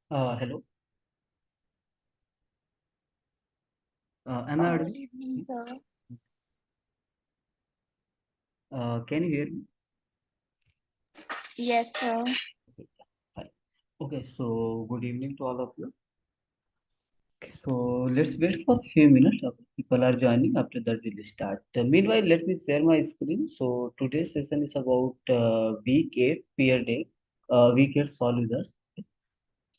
Hello. Am I audible? Good evening, sir. Can you hear me? Yes, sir. Okay, fine. Okay, so good evening to all of you. Okay, so let's wait for a few minutes. People are joining. After that, we'll start. Meanwhile, let me share my screen. So today's session is about week 8 peer day. Week 8 solvers.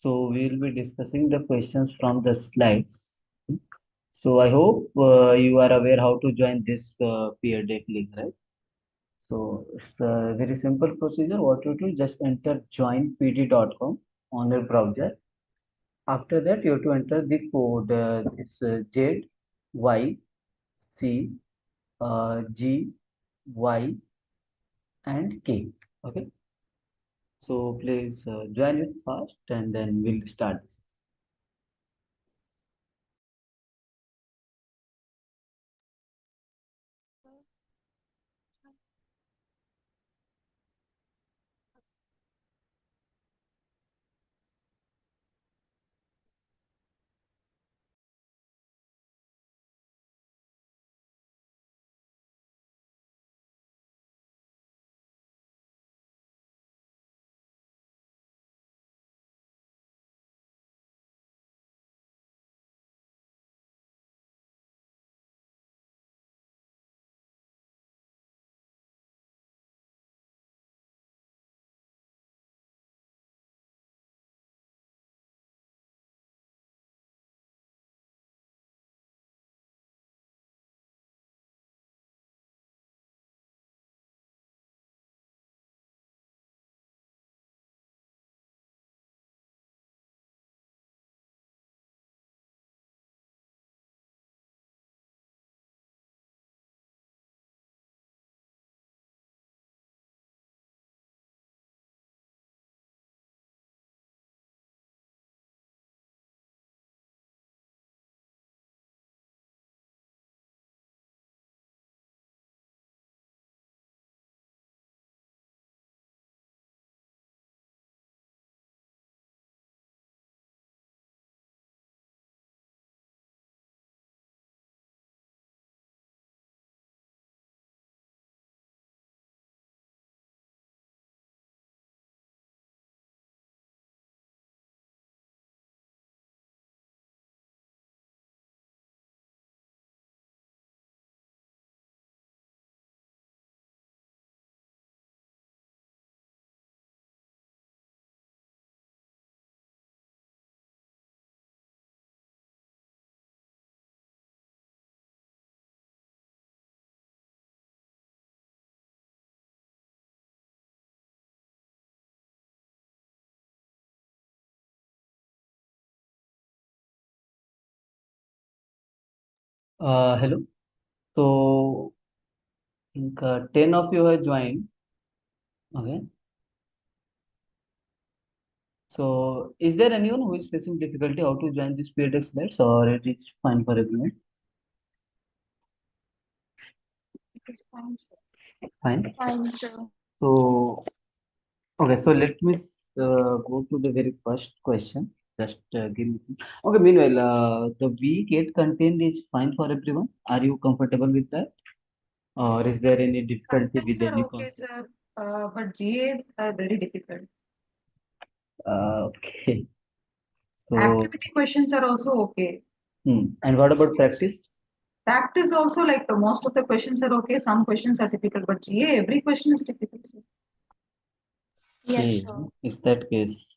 So we will be discussing the questions from the slides. So I hope you are aware how to join this peer day link, right? So it's a very simple procedure. What you do, just enter joinpd.com on your browser. After that, you have to enter the code. This Z, Y, C, G, Y, and K. Okay. So please join it fast, and then we'll start this. Hello. So I think 10 of you have joined. Okay. So is there anyone who is facing difficulty how to join this PDX slides, or it is fine for everyone? It is fine, sir. Fine. Fine, sir. So okay, so let me go to the very first question. Just give me. Okay, meanwhile, the week 8 content is fine for everyone. Are you comfortable with that? Or is there any difficulty Contents with are any okay, concept? sir. But GAs are very difficult. Okay, so, Activity questions are also okay. and what about practice? Practice also, like the most of the questions are okay. Some questions are difficult, but GA, every question is difficult, sir. Yes, Okay, sir. is that case?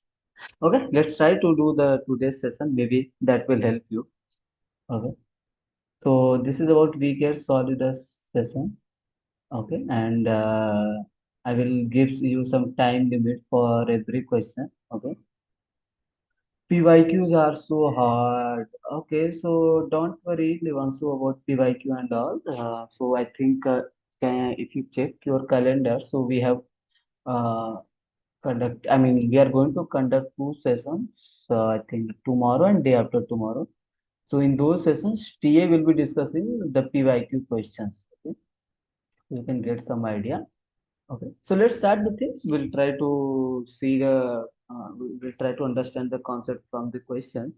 Okay, let's try to do the today's session. Maybe that will help you. Okay, so this is about week 8 solidus session. Okay, and I will give you some time limit for every question. Okay, PYQs are so hard. Okay, so don't worry, Livansu, about PYQ and all. So I think if you check your calendar, so we have uh, I mean, we are going to conduct two sessions. I think tomorrow and day after tomorrow. So in those sessions, TA will be discussing the PYQ questions. Okay, you can get some idea. Okay, so let's start the things. We'll try to see the we'll try to understand the concept from the questions.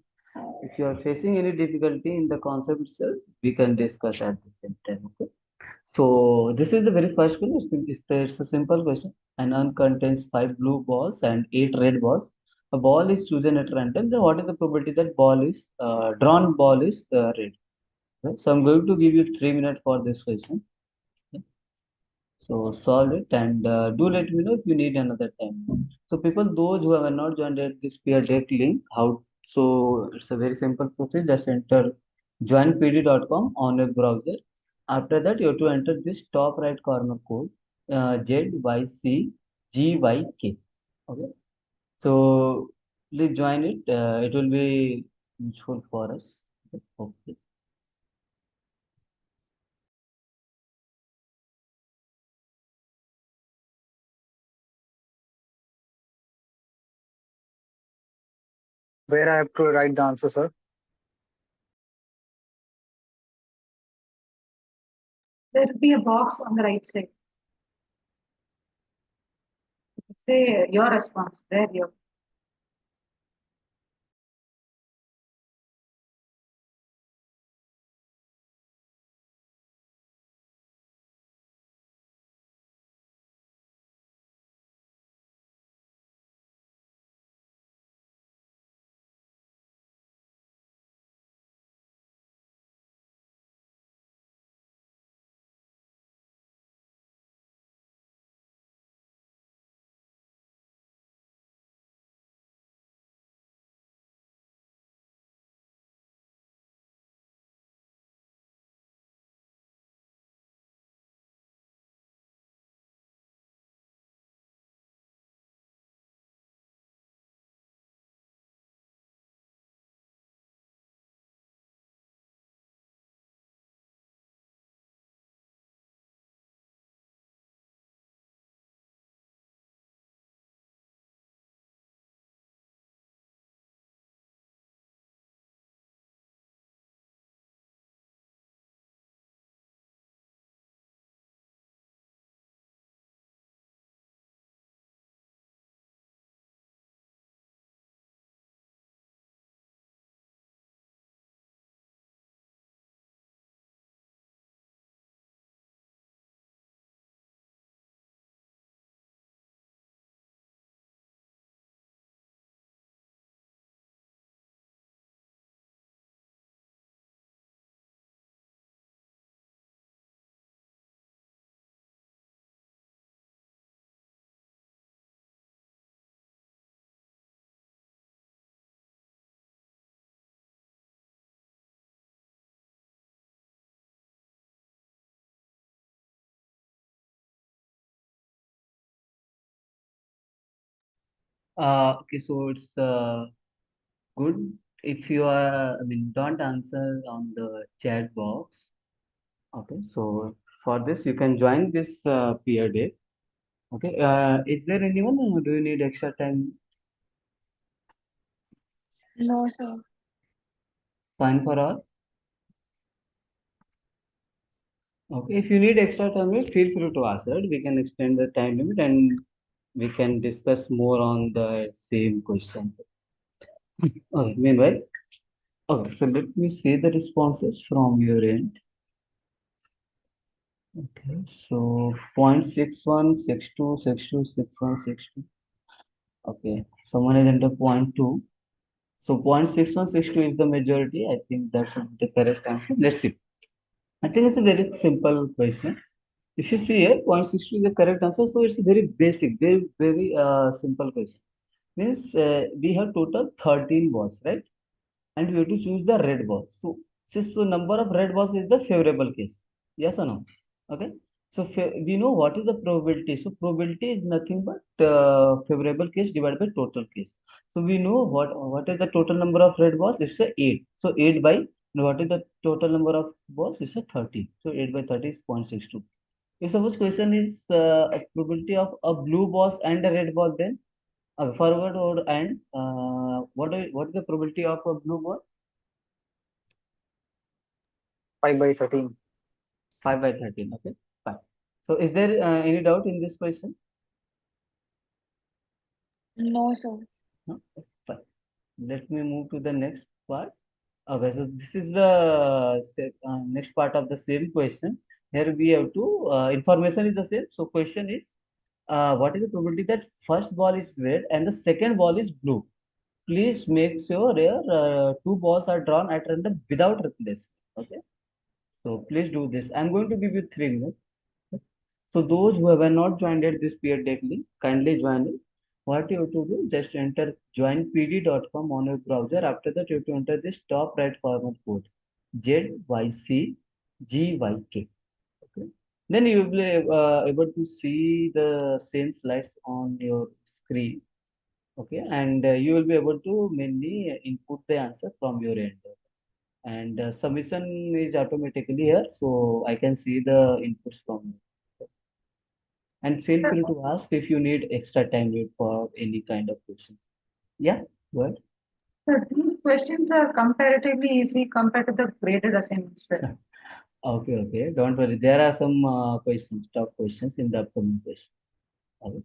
If you are facing any difficulty in the concept itself, we can discuss at the same time. Okay. So this is the very first question. It's a simple question. An urn contains five blue balls and eight red balls. A ball is chosen at random. Then what is the probability that ball is drawn ball is red? Okay. So I'm going to give you 3 minutes for this question. Okay. So solve it and do let me know if you need another time. So people, those who have not joined at this peer deck link, how so it's a very simple process. Just enter joinpd.com on a browser. After that, you have to enter this top right corner code ZYCGYK. Okay. So please join it. It will be useful for us. Okay. Where I have to write the answer, sir? There will be a box on the right side. Say your response. There you. Okay, so it's good if you are, I mean, don't answer on the chat box. Okay, so for this, you can join this peer day. Okay, is there anyone who do you need extra time? No, sir. Fine for all. Okay, if you need extra time, feel free to ask that. We can extend the time limit and we can discuss more on the same questions. Okay, meanwhile, okay, so let me see the responses from your end. Okay, so 0.61, 62, 62, 61, 62. Okay, someone is under point 2. So 0.6162 is the majority. I think that should be the correct answer. Let's see. I think it's a very simple question. If you see here, 0.62 is the correct answer. So it's a very basic, very simple question. Means we have total 13 balls, right? And we have to choose the red ball. So number of red balls is the favorable case. Yes or no? Okay. So we know what is the probability. So probability is nothing but favorable case divided by total case. So we know what is the total number of red balls. It's a 8. So 8 by what is the total number of balls? It's a 30. So 8 by 30 is 0.62. If suppose question is a probability of a blue balls and a red ball, then forward or and what is the probability of a blue ball? 5 by 13. 5 by 13. Okay, fine. So is there any doubt in this question? No, sir. Huh? Fine. Let me move to the next part. Okay, so this is the next part of the same question. Here we have to information is the same. So question is, what is the probability that first ball is red and the second ball is blue? Please make sure here two balls are drawn at random without replacement. Okay, so please do this. I'm going to give you 3 minutes. So those who have not joined at this peer deck link, kindly join it. What you have to do, just enter joinpd.com on your browser. After that, you have to enter this top right corner code ZYCGYK. Okay. Then you will be able to see the same slides on your screen. Okay, and you will be able to mainly input the answer from your end. And submission is automatically here, so I can see the inputs from you. And feel Sir, free to ask if you need extra time for any kind of question. Yeah, go ahead. sir, these questions are comparatively easy compared to the graded assignments, sir. Okay, okay. Don't worry. There are some questions, tough questions in the upcoming question. Okay.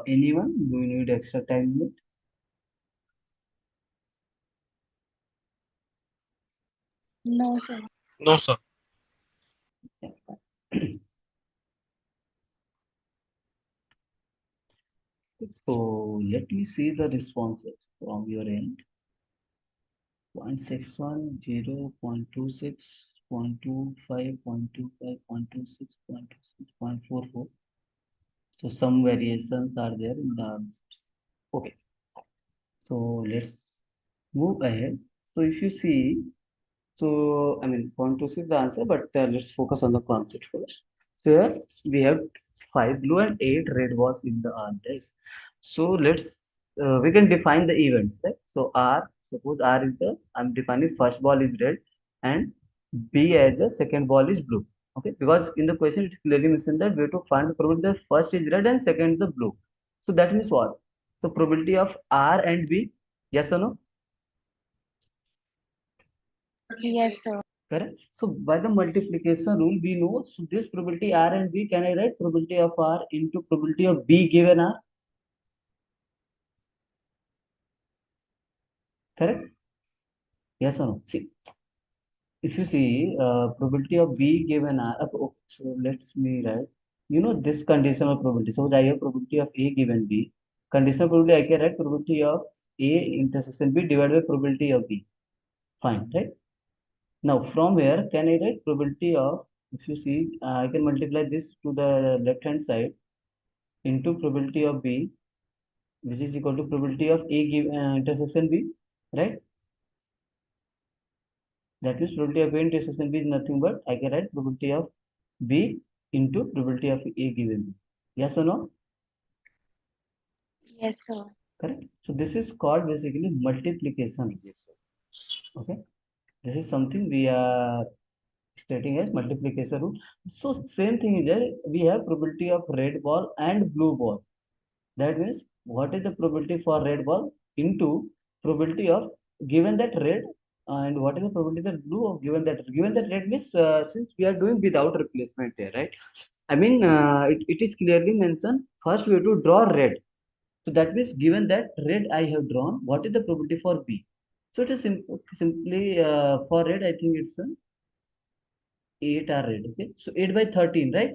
Anyone? Do you need extra time? No, sir. No, sir. So let me see the responses from your end. 0.61, 0.26, 0.25, 0.25, 0.26, 0.26, 0.44. So some variations are there in the answers. Okay, so let's move ahead. So if you see, so I mean, 0.26 is the answer, but let's focus on the concept first. So here we have 5 blue and 8 red balls in the R, right? So we can define the events, right? So R, suppose R is the, I'm defining first ball is red and B as the second ball is blue. Okay, because in the question it clearly mentioned that we have to find the probability that first is red and second the blue. So that means what? The probability of R and B, yes or no? Yes, sir. Correct. So by the multiplication rule, we know so this probability R and B, can I write probability of R into probability of B given R? Correct? Yes or no? See, if you see probability of B given R, so let's me write. You know this conditional probability. So I have probability of A given B. Conditional probability I can write probability of A intersection B divided by probability of B. Fine, right? Now from here, can I write probability of, if you see, I can multiply this to the left hand side into probability of B, which is equal to probability of A give intersection B, right? That means probability of A intersection B is nothing but I can write probability of B into probability of A given B. Yes or no? Yes, sir. Correct. So this is called basically multiplication rule. Okay. This is something we are stating as multiplication rule. So same thing is there. We have probability of red ball and blue ball. That means what is the probability for red ball into probability of given that red and what is the probability that blue of given that red means since we are doing without replacement here, right? I mean it is clearly mentioned first we have to draw red. So that means given that red I have drawn, what is the probability for B? So it is simply for red I think it's 8 are red. Okay, so 8 by 13, right?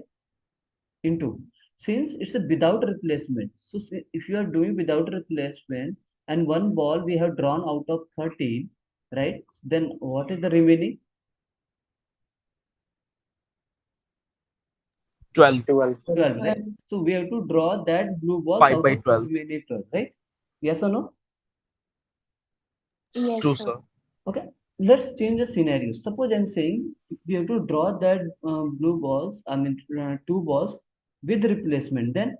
Into since it's a without replacement, so if you are doing without replacement and one ball we have drawn out of 13, right, then what is the remaining 12. 12. 12, right? So we have to draw that blue balls 5 out by of 12. remaining 12, right? Yes or no? Yes, True, sir. sir. Okay, let's change the scenario. Suppose I'm saying we have to draw that blue balls, I mean two balls with replacement, then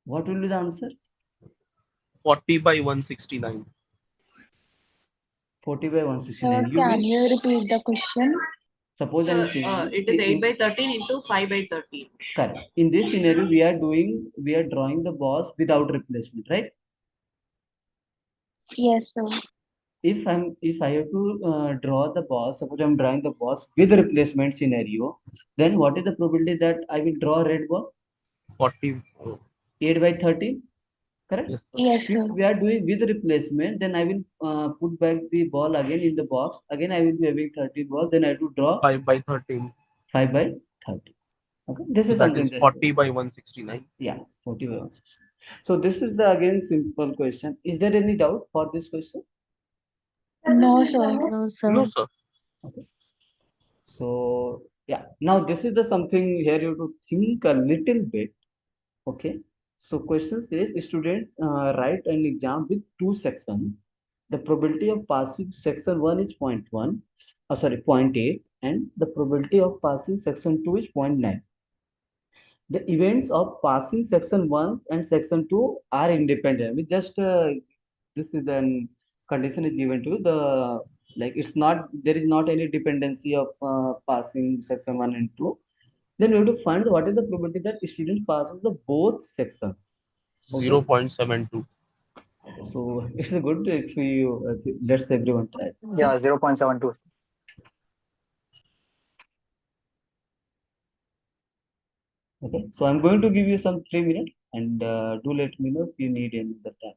what will be the answer? 40 by 169. 40 by Sir, 169. You can mean, you repeat the question? suppose I'm saying, It see, is 8 by 13 into 5 by 13. correct. In this scenario, we are drawing the balls without replacement, right? Yes, sir. If I have to draw the balls, suppose I'm drawing the balls with replacement scenario, then what is the probability that I will draw a red ball? 40. 8 by 13, correct? Yes, sir. Yes, sir. Since we are doing with replacement, then I will put back the ball again in the box. Again, I will be having 30 balls. Then I have to draw 5 by 13. 5 by 30. Okay, this So is that something is just 40 by 169. yeah, 40 by 160. So this is the again simple question. Is there any doubt for this question? No, sir. No, No, sir. sir. Okay. So yeah, now this is the something here you have to think a little bit. Okay. So question says students write an exam with two sections. The probability of passing section 1 is 0.1, sorry, 0.8, and the probability of passing section 2 is 0.9. The events of passing section 1 and section 2 are independent. We just this is an condition is given to the like it's not there is not any dependency of passing section 1 and 2. Then we have to find what is the probability that student passes the both sections. Okay, 0.72. so it's a good if we let's everyone try. Okay, Yeah, 0.72. okay. So I'm going to give you some 3 minutes and do let me know if you need any other time.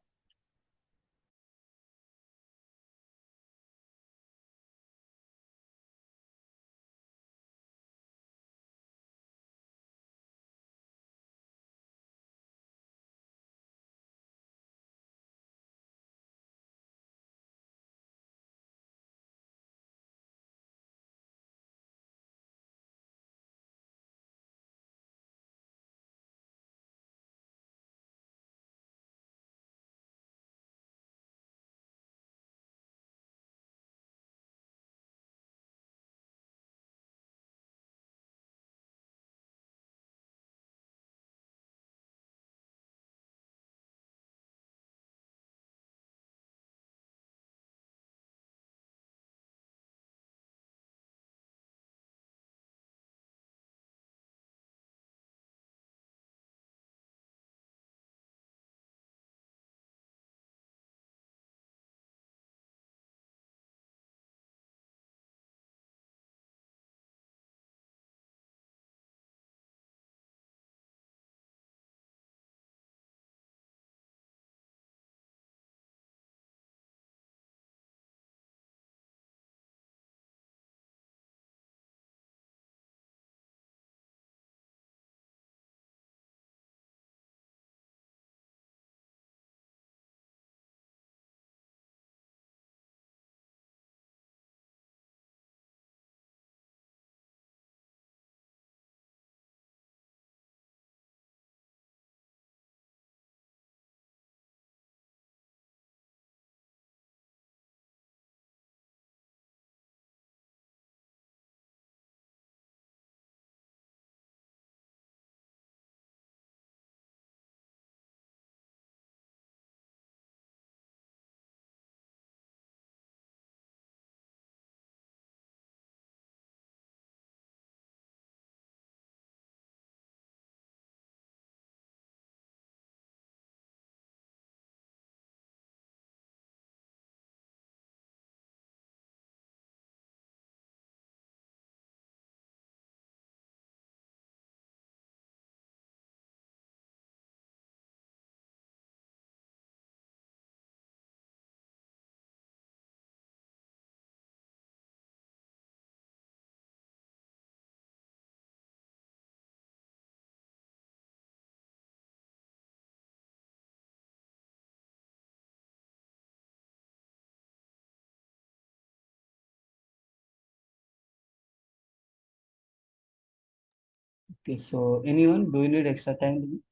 Okay, so anyone, do you need extra time?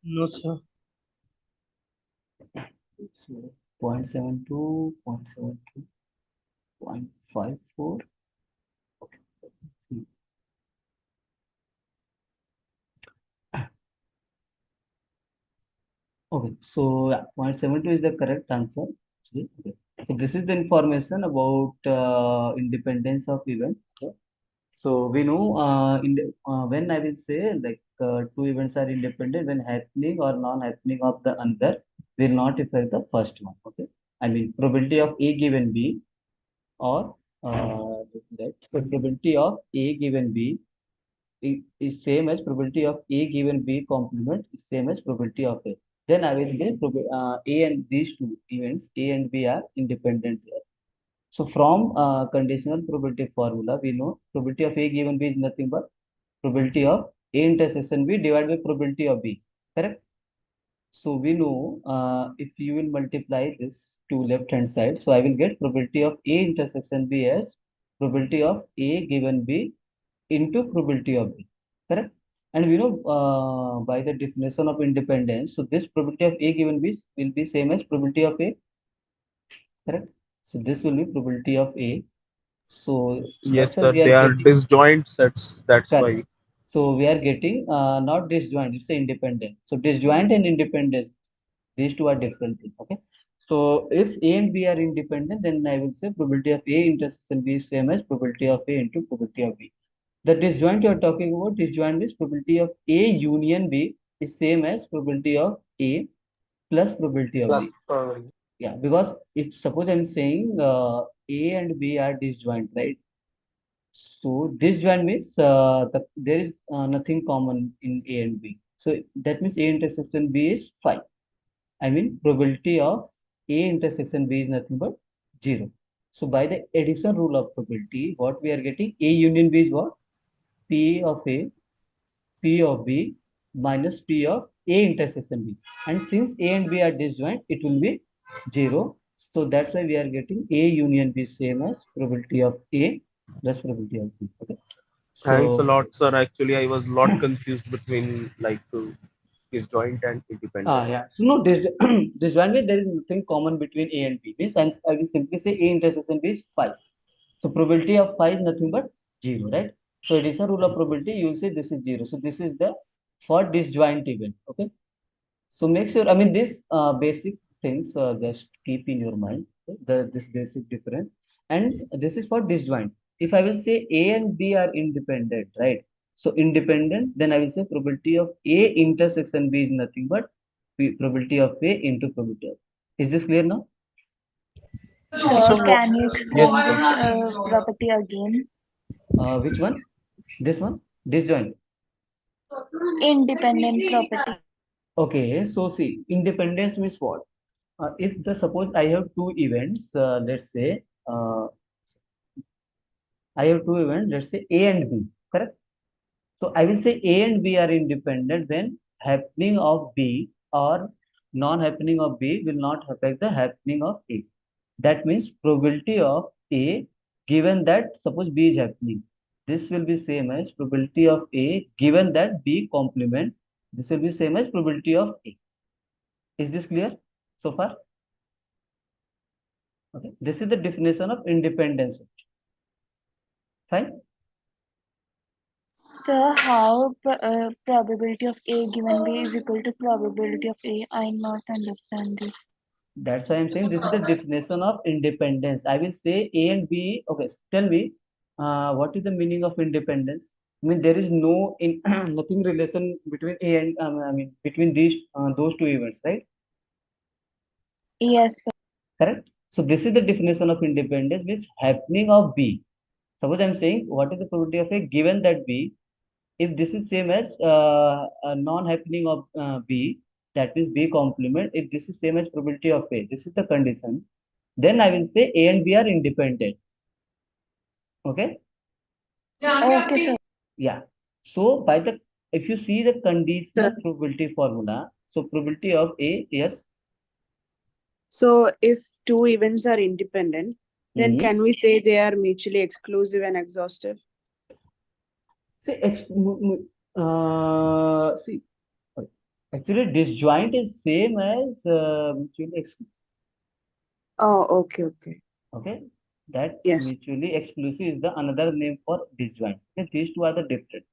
No, sir. So 0.72, 0.72, 0.54. Okay. Okay, so yeah, 0.72 is the correct answer. Okay. So this is the information about independence of event. Okay. So we know when I will say like two events are independent when happening or non-happening of the other will not affect the first one. Okay. I mean probability of A given B or that so probability of A given B is same as probability of A given B complement is same as probability of A. Then I will get A and these two events A and B are independent here. So from conditional probability formula, we know probability of A given B is nothing but probability of A intersection B divided by probability of B. Correct? So we know if you will multiply this to left hand side, so I will get probability of A intersection B as probability of A given B into probability of B. Correct? And we know by the definition of independence, so this probability of A given B will be same as probability of A. Correct? So this will be probability of A. So Yes, that's why sir. we are They are getting disjoint sets. That's correct. why. So we are getting not disjoint, it's a independent. So disjoint and independence, these two are different things. Okay. So if A and B are independent, then I will say probability of A intersection B is same as probability of A into probability of B. The disjoint you are talking about, disjoint is probability of A union B is same as probability of A plus probability of Plus B. probability. Yeah, because if suppose I'm saying A and B are disjoint, right? So disjoint means there is nothing common in A and B. So that means A intersection B is 5. I mean probability of A intersection B is nothing but 0. So by the addition rule of probability, what we are getting A union B is what? P of A, P of B minus P of A intersection B. And since A and B are disjoint, it will be 0. So that's why we are getting A union B same as probability of A plus probability of B. Okay. Thanks a So lot, sir. Actually, I was a lot confused between like disjoint and independent. yeah. So no, this one way there is nothing common between A and B. Means I will simply say A intersection B is 5. So probability of 5 is nothing but 0, right? So addition rule of probability, you will say this is 0. So this is the for disjoint event. Okay. So make sure, I mean, this basic things just keep in your mind, okay, this basic difference. And this is for disjoint. If I will say A and B are independent, right? So independent, then I will say probability of A intersection B is nothing but probability of A into probability of. Is this clear now? Sir, So can you yes, explain sir. this property again? Which one? This one? Disjoint. Independent property. Okay, so see, independence means what? If the suppose I have two events, let's say I have two events, let's say A and B, correct? So I will say A and B are independent when happening of B or non-happening of B will not affect the happening of A. That means probability of A given that suppose B is happening. This will be same as probability of A given that B complement. This will be same as probability of A. Is this clear so far? Okay. This is the definition of independence. Fine. Sir, how probability of A given B is equal to probability of A? I not understand this. That's why I'm saying this is the definition of independence. I will say A and B. Okay, tell me, what is the meaning of independence? I mean, there is no in nothing relation between A and I mean between these those two events, right? Yes, sir. Correct. So this is the definition of independence, means happening of B. Suppose I'm saying what is the probability of A given that B? If this is same as a non-happening of B, that means B complement. If this is same as probability of A, this is the condition. Then I will say A and B are independent. Okay. Okay, sir. Yeah. So by the if you see the conditional probability formula, so probability of A, yes. So if two events are independent, then Mhm. can we say they are mutually exclusive and exhaustive? See, see, actually, disjoint is same as mutually exclusive. Oh, okay, okay. Okay, that Yes. mutually exclusive is the another name for disjoint. Okay, these two are the different.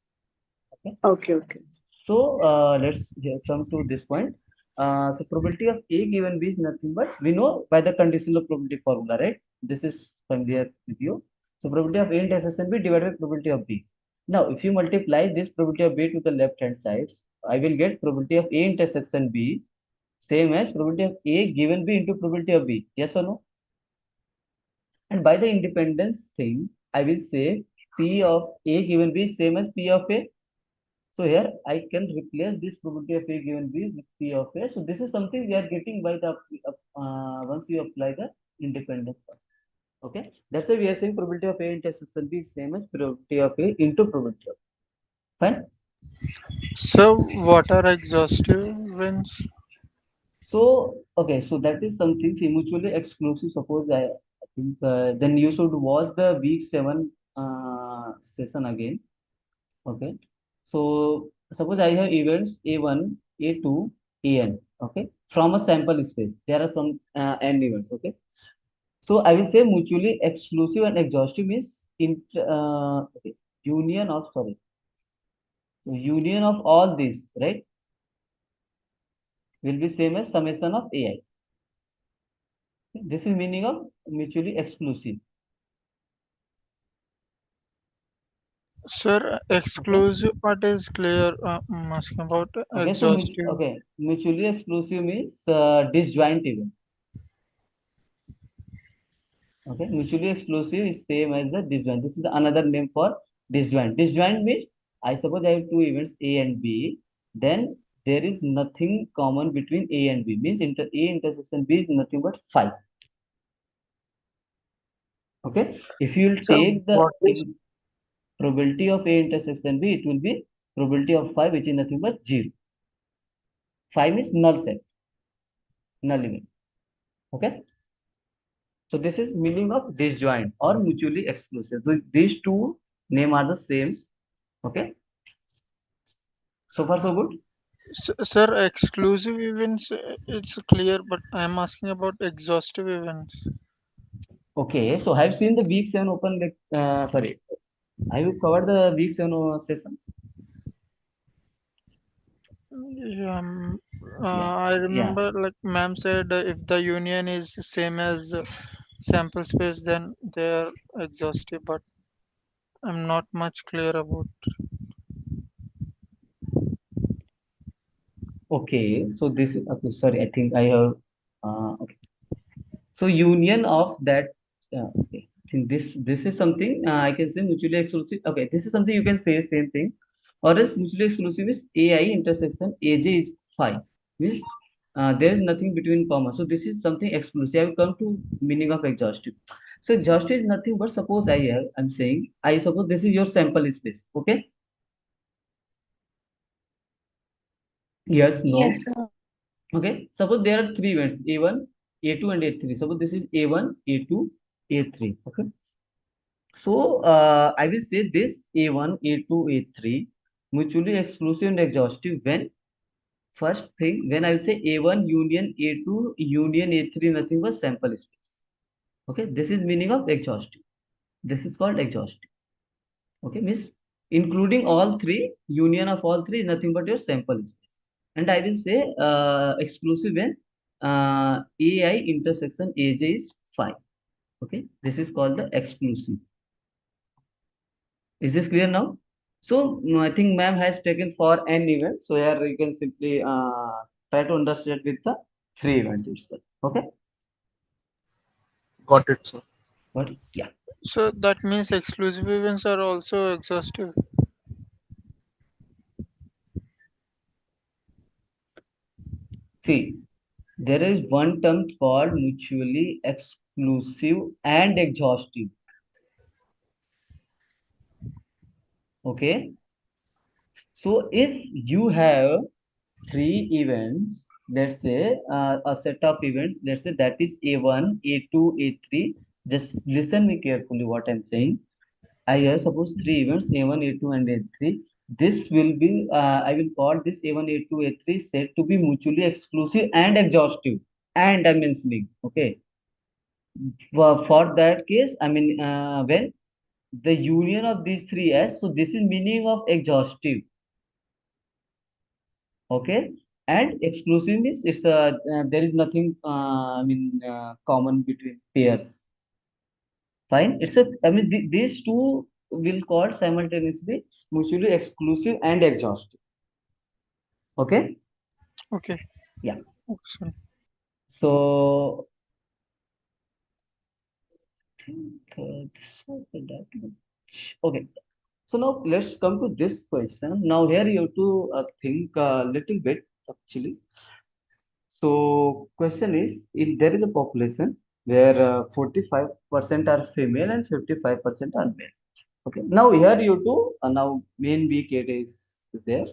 Okay, Okay, okay. so let's come to this point. So probability of A given B is nothing but we know by the conditional probability formula, right? This is familiar with you. So probability of A intersection B divided by probability of B. Now, if you multiply this probability of B to the left hand side, I will get probability of A intersection B same as probability of A given B into probability of B. Yes or no? And by the independence thing, I will say P of A given B is same as P of A. So here I can replace this probability of A given B with P of A. So this is something we are getting by the once you apply the independence. Okay, that's why we are saying probability of A intersection B is same as probability of A into probability of A. Fine. So what are exhaustive events? So okay, so that is something mutually exclusive. Suppose I think then you should watch the week 7 session again. Okay. So suppose I have events A1, A2, AN. Okay. From a sample space, there are some n events. Okay. So I will say mutually exclusive and exhaustive is okay, union of sorry union of all these, right, will be same as summation of AI. This is meaning of mutually exclusive. Sir, Okay. exclusive part is clear. I'm asking about Okay. So exhaustive. mutually exclusive means disjoint event. Okay, mutually exclusive is same as the disjoint. This is another name for disjoint. Disjoint means I suppose I have two events A and B, then there is nothing common between A and B. Means A intersection B is nothing but phi. Okay, if you will So take the what is probability of A intersection B, it will be probability of phi, which is nothing but 0. Phi means null set, null event. Okay, so this is meaning of disjoint or mutually exclusive. So these two name are the same. Okay, so far so good. sir, exclusive events? It's clear, but I'm asking about exhaustive events. Okay, so have you seen the week 7 open sorry, have you covered the week 7 sessions? Yeah, Yeah, I yeah. remember like ma'am said if the union is same as sample space, then they're exhaustive. But I'm not much clear about. Okay, so this is okay, sorry, I think I have okay. So union of that okay. I think this is something I can say mutually exclusive. Okay, this is something you can say same thing. Or else mutually exclusive is AI intersection AJ is phi. Means there is nothing between comma. So this is something exclusive. I will come to meaning of exhaustive. So exhaustive is nothing but suppose I'm saying I suppose this is your sample space. Okay. Yes. Yes, No. sir. Okay. Suppose there are three events A1, A2, and A3. Suppose this is A1, A2, A3. Okay. So I will say this A1, A2, A3 mutually exclusive and exhaustive when first thing when I will say A1 union A2 union A3 nothing but sample space. Okay, this is meaning of exhaustive. This is called exhaustive. Okay, means including all three union of all three is nothing but your sample space. And I will say exclusive when AI intersection AJ is phi. Okay, this is called the exclusive. Is this clear now? So I think ma'am has taken for n events. So here you can simply try to understand with the three events itself. Okay. Got it, sir. But yeah. So that means exclusive events are also exhaustive. See, there is one term called mutually exclusive and exhaustive. Okay. So if you have three events, let's say a set of events, let's say that is A1, A2, A3. Just listen me carefully what I'm saying. I have suppose three events A1, A2, and A3. This will be I will call this A1, A2, A3 said to be mutually exclusive and exhaustive. And I'm mentioning, okay. For that case, I mean when the union of these three S, so this is meaning of exhaustive, okay. And exclusive means it's there is nothing common between pairs. Fine. It's a, I mean, these two will call simultaneously mutually exclusive and exhaustive. Okay. Okay. Yeah. Awesome. So, this was the document. Okay. So now let's come to this question. Now here you have to think a little bit actually. So question is, if there is a population where 45% are female and 55% are male. Okay. Now here you two now main B category is there.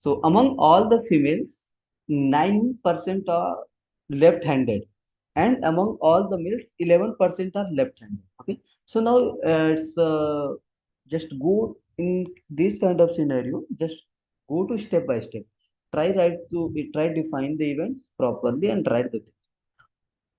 So among all the females, 9% are left-handed, and among all the males, 11% are left-handed. Okay. So now it's just go in this kind of scenario. Just go to step by step. Try define the events properly and write the thing.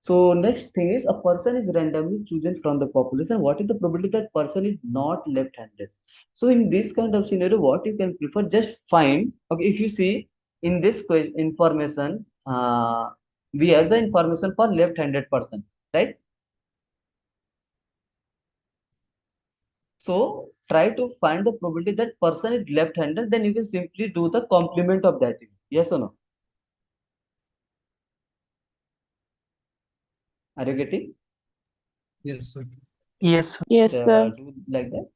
So next thing is a person is randomly chosen from the population. What is the probability that person is not left-handed? So in this kind of scenario, what you can prefer, just find. Okay, if you see in this information, we have the information for left-handed person, right? So try to find the probability that person is left-handed. Then you can simply do the complement of that. Yes or no? Are you getting? Yes, sir. Yes, sir. Yes, sir. Do like that.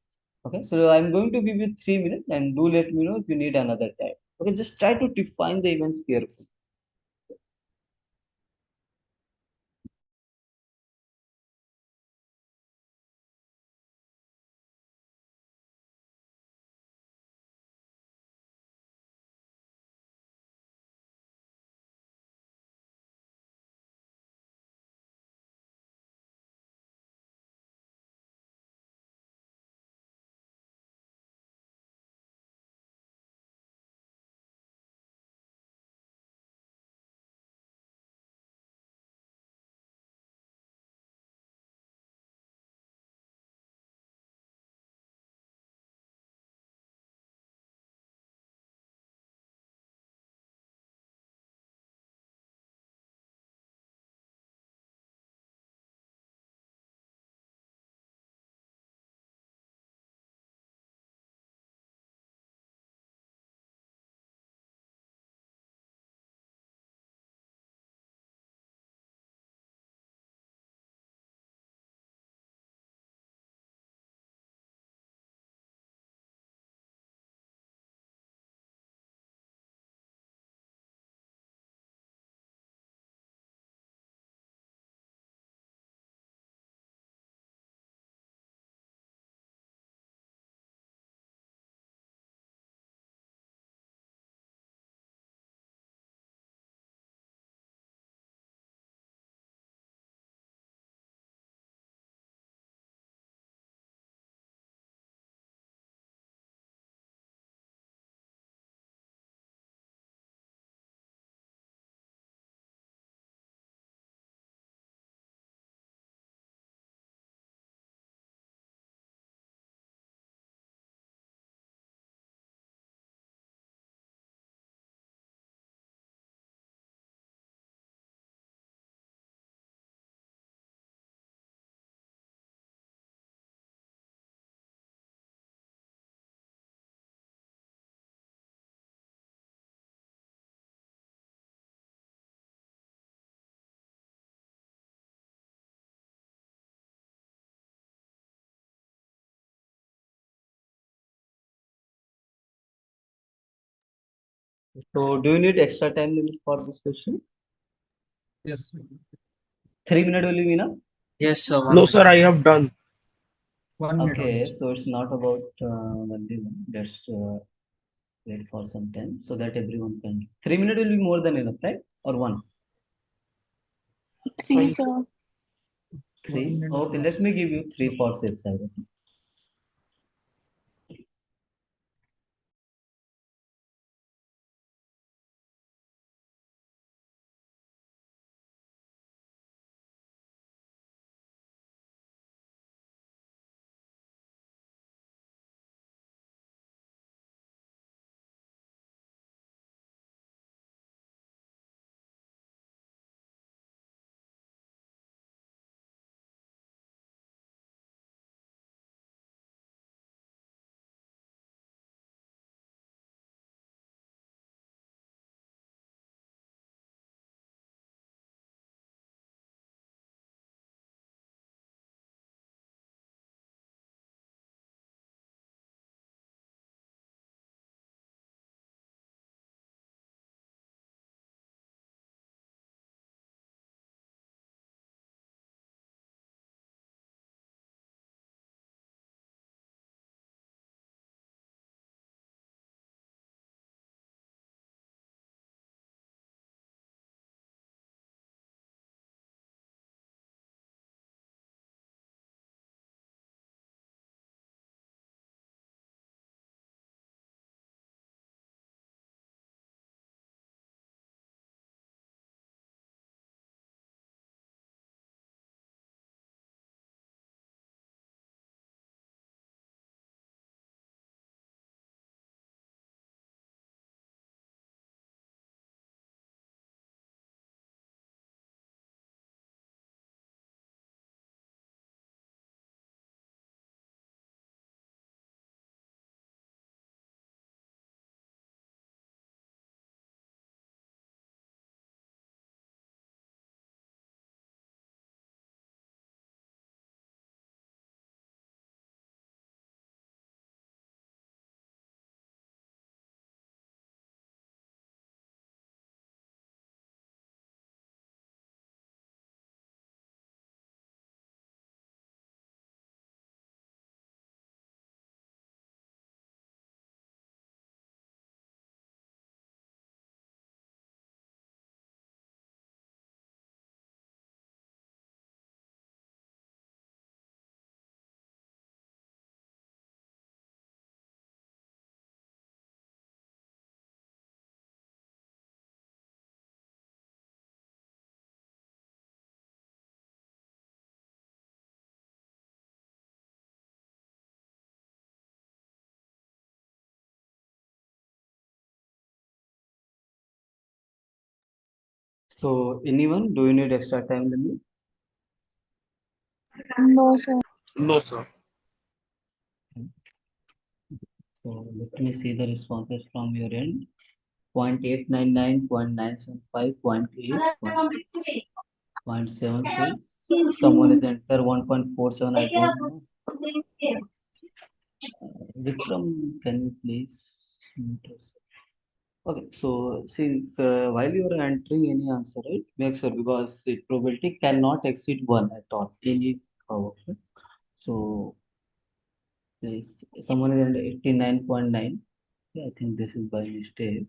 Okay, so I'm going to give you 3 minutes and do let me know if you need another time. Okay, just try to define the events carefully. So do you need extra time limit for this question? Yes. 3 minutes will be enough? Yes, sir. No, sir, I have done. 1 minute only, Okay, sir. so it's not about only one. Let's wait for some time so that everyone can. 3 minutes will be more than enough, right? Or one? Three, sir. Three? Okay, let me give you three for safe side. Okay? So anyone, do you need extra time limit? No, sir. No, sir. So let me see the responses from your end. 0.899, 0.975, 0.8, 0.76. Someone is enter 1.47. I don't know. Vikram, can you please mute yourself? Okay, so since while you are entering any answer, right, make sure because the probability cannot exceed 1 at all. Any okay. So this someone is under 89.9. Yeah, I think this is by mistake.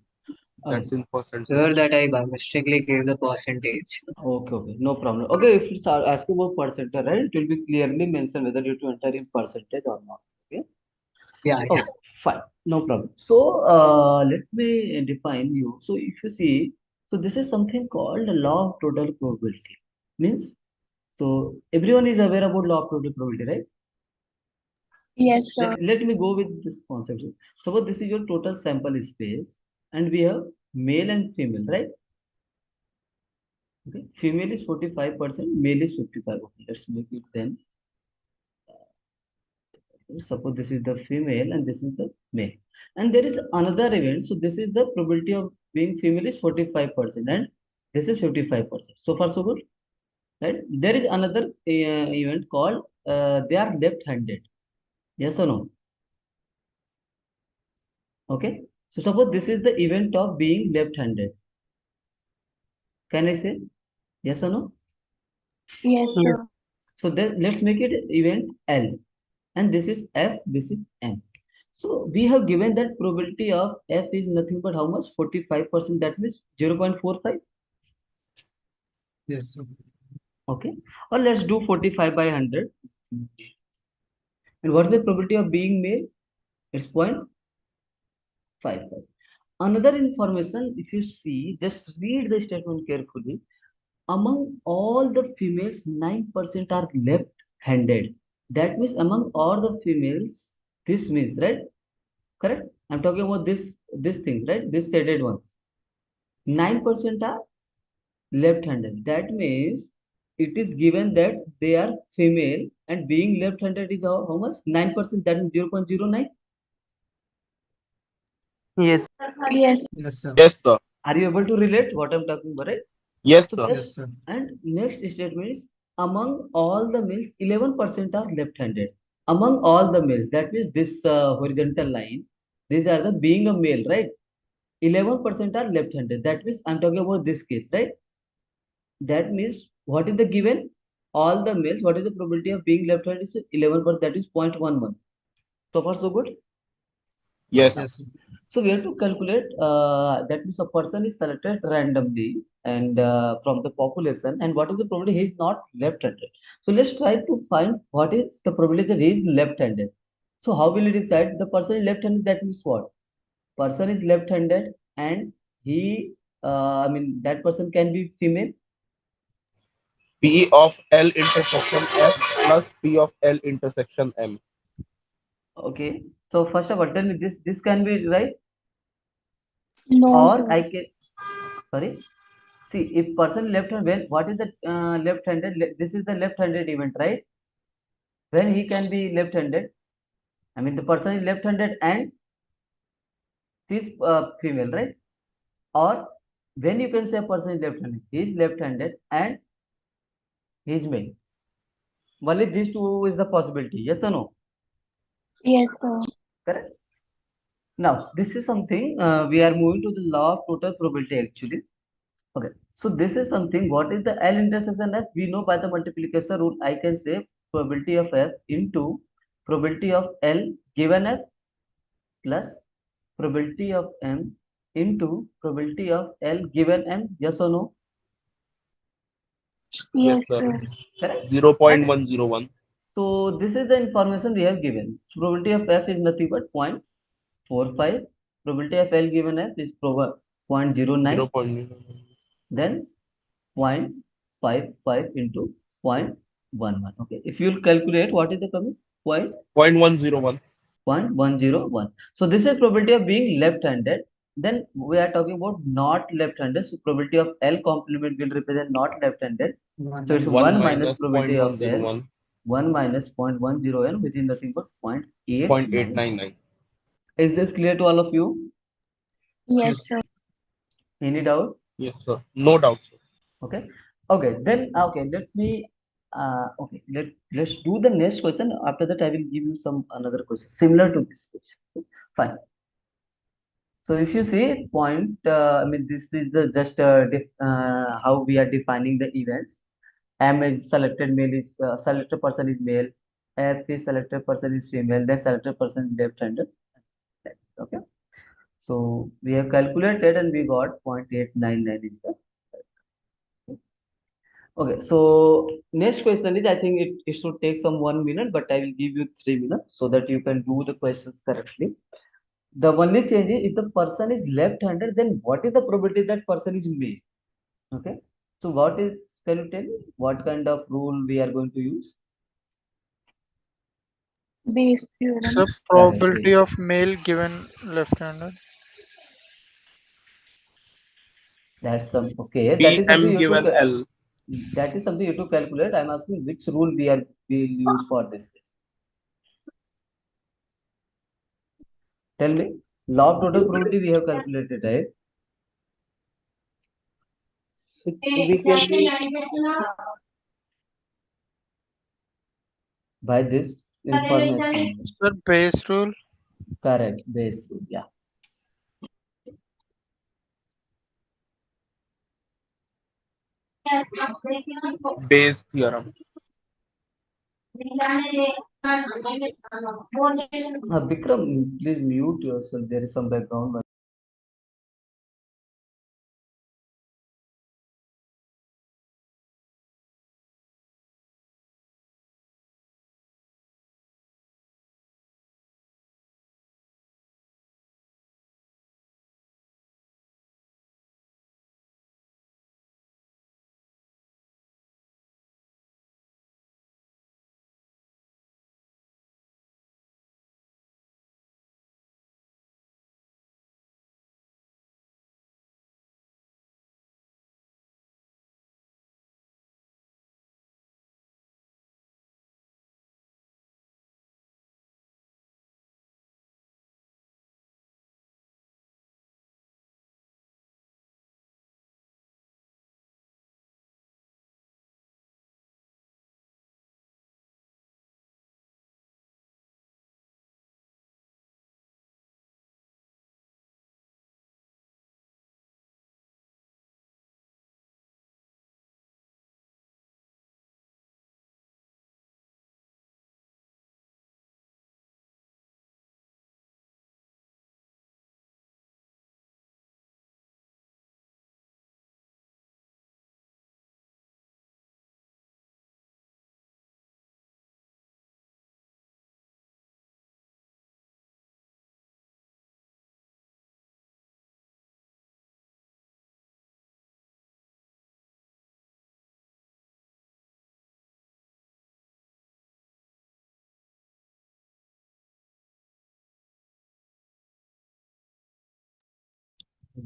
Okay. That's in Sir, percentage. that I by mistakenly gave the percentage. Okay, no problem. Okay, if it's asking about percentage, right, it will be clearly mentioned whether you to enter in percentage or not. Okay. Yeah. Okay, fine, no problem. So let me define you. So if you see, so this is something called the law of total probability. Means, so everyone is aware about law of total probability, right? Yes, sir. Let me go with this concept. Suppose this is your total sample space, and we have male and female, right? Okay, female is 45%, male is 55. Okay, let's make it then. Suppose this is the female and this is the male. And there is another event. So this is the probability of being female is 45% and this is 55%. So far so good, right? There is another event called they are left-handed. Yes or no? Okay. So suppose this is the event of being left-handed. Can I say yes or no? Yes, Yes. sir. So then let's make it event L. And this is F, this is M. So we have given that probability of F is nothing but how much? 45%. That means 0.45. Yes, sir. Okay. Or let's do 45 by 100. And what is the probability of being male? It's 0.55. Another information, if you see, just read the statement carefully. Among all the females, 9% are left-handed. That means among all the females, this means, right? Correct? I'm talking about this thing, right? This shaded one. 9% are left-handed. That means it is given that they are female and being left-handed is how much? 9%, that means 0.09. Yes. Yes. Yes, sir. Yes, sir. Are you able to relate what I'm talking about, right? Yes, So sir. Yes, just sir. and next statement is among all the males, 11% are left-handed. Among all the males, that means this horizontal line, these are the being a male, right? 11% are left-handed. That means I'm talking about this case, right? That means what is the given? All the males, what is the probability of being left-handed is 11%, that is 0.11. So far, so good. Yes. Yes, sir. So we have to calculate, that means a person is selected randomly and from the population, and what is the probability he is not left-handed. So let's try to find what is the probability that he is left-handed. So how will you decide? The person is left-handed, that means what? Person is left-handed and he, I mean, that person can be female. P of L intersection F plus P of L intersection M. Okay. So first of all, tell me this can be right, No, or sir. I can, sorry. See, if person left-handed, well, what is the left-handed? This is the left-handed event, right? When he can be left-handed, I mean the person is left-handed and she is female, right? Or when you can say a person is left-handed, he is left-handed and he is male. Only these two is the possibility. Yes or no? Yes, sir. Correct. Now this is something we are moving to the law of total probability actually. Okay. So this is something. What is the L intersection F? We know by the multiplication rule. I can say probability of F into probability of L given F plus probability of M into probability of L given M. Yes or no? Yes, Yes, sir. sir. Correct. And 0.101. so this is the information we have given. So probability of F is nothing but 0.45. Probability of L given F is 0.09. 0.01. Then 0.55 into 0.11. Okay. If you'll calculate, what is the coming? 0.101. 0.101. So this is probability of being left-handed. Then we are talking about not left-handed. So probability of L complement will represent not left-handed. So it's 1 minus probability of L. 1 1 minus 0.10n, which is nothing but 0.89. 0.899. Is this clear to all of you? Yes, sir. Any doubt? Yes, sir. No doubt, sir. Okay. Okay. Then let me let's do the next question. After that, I will give you some another question similar to this question. Fine. So if you see point, I mean this is the just how we are defining the events. M is selected male is selected person is male. F is selected person is female. Then selected person is left-handed. Okay. So we have calculated and we got 0.899 is the. Okay. So next question is I think it should take some 1 minute, but I will give you 3 minutes so that you can do the questions correctly. The only change is if the person is left-handed, then what is the probability that person is male? Okay. So what is, can you tell me what kind of rule we are going to use? Base theorem. So probability of male given left-handed. That's some okay. That is something BM you have given to L. that is something you have to calculate. I'm asking which rule we will use for this case. Tell me. Law of total probability we have calculated, right? We can by this information. Sir, base rule. Correct. Base rule. Yeah. Bayes theorem. Bikram, please mute yourself. There is some background noise.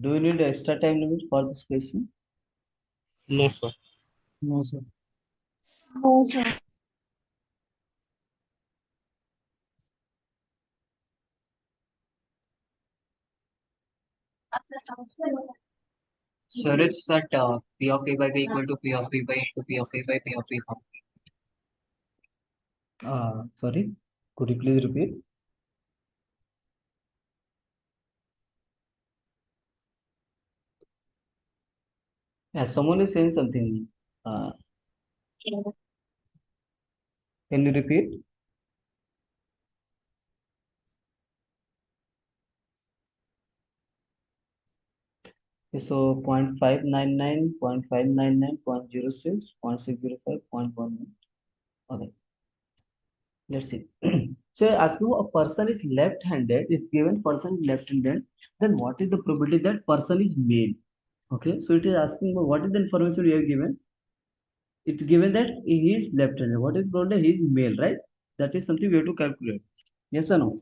Do you need extra time limit for this question? No, sir. No, sir. No, sir. So it's that P of A by B equal to P of B by into P of A by P of B. Sorry. Could you please repeat? Yeah, someone is saying something. Uh, can you repeat? So 0.599, 0.599, 0.06, 0.605, 0.11. Okay, let's see. So asking a person is left-handed, is given person is left-handed, then what is the probability that person is male? Okay, so it is asking what is the information we have given? It's given that he is left-handed. What is probability? He is male, right? That is something we have to calculate. Yes or no?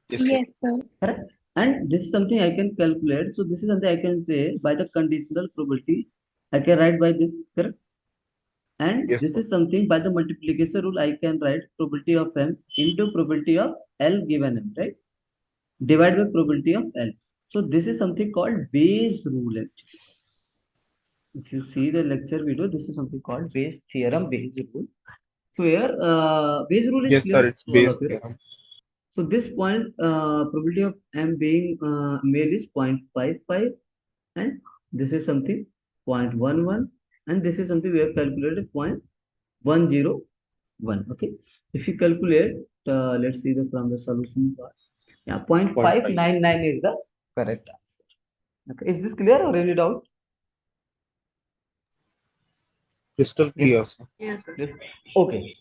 Yes, sir. Yes, sir. Correct. And this is something I can calculate. So this is something I can say by the conditional probability. I can write by this, correct? And Yes, this sir. is something by the multiplication rule I can write probability of M into probability of L given M, right? Divided by probability of L. So this is something called Bayes rule actually. If you see the lecture video, this is something called Bayes theorem, Bayes rule. So here, Bayes rule is Yes, clear sir. It's to all of based you, right? theorem. So this point, probability of M being male is 0.55, and this is something 0.11, and this is something we have calculated 0.101. Okay, if you calculate, let's see the from the solution part. Yeah, 0.5. 0.599 is the correct answer. Okay, is this clear or any doubt? Crystal Yes. clear, sir. Yes, sir. Yes. Okay.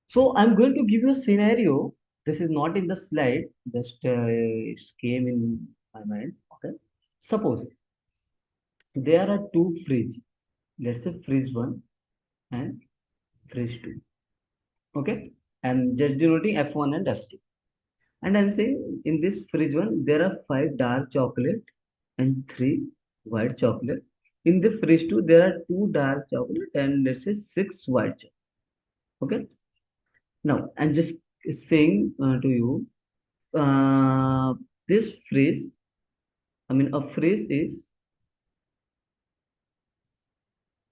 So I'm going to give you a scenario. This is not in the slide, just it came in my mind. Okay. Suppose there are two fridge. Let's say fridge one and fridge two. Okay. I'm just denoting F1 and F2. And I'm saying in this fridge one, there are five dark chocolate and three white chocolate. In the fridge two, there are two dark chocolate and let's say six white chocolate. Okay. Now I'm just saying to you, this phrase, I mean, a phrase is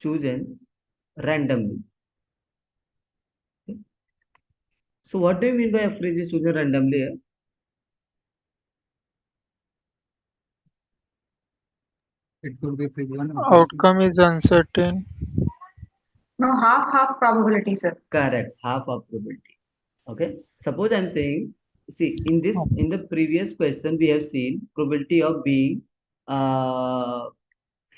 chosen randomly. Okay? So, what do you mean by a phrase is chosen randomly? It could be fridge one or fridge two. Outcome is uncertain. No, half probability, sir. Correct, half of probability. Okay. Suppose I'm saying, see, in the previous question, we have seen probability of being uh,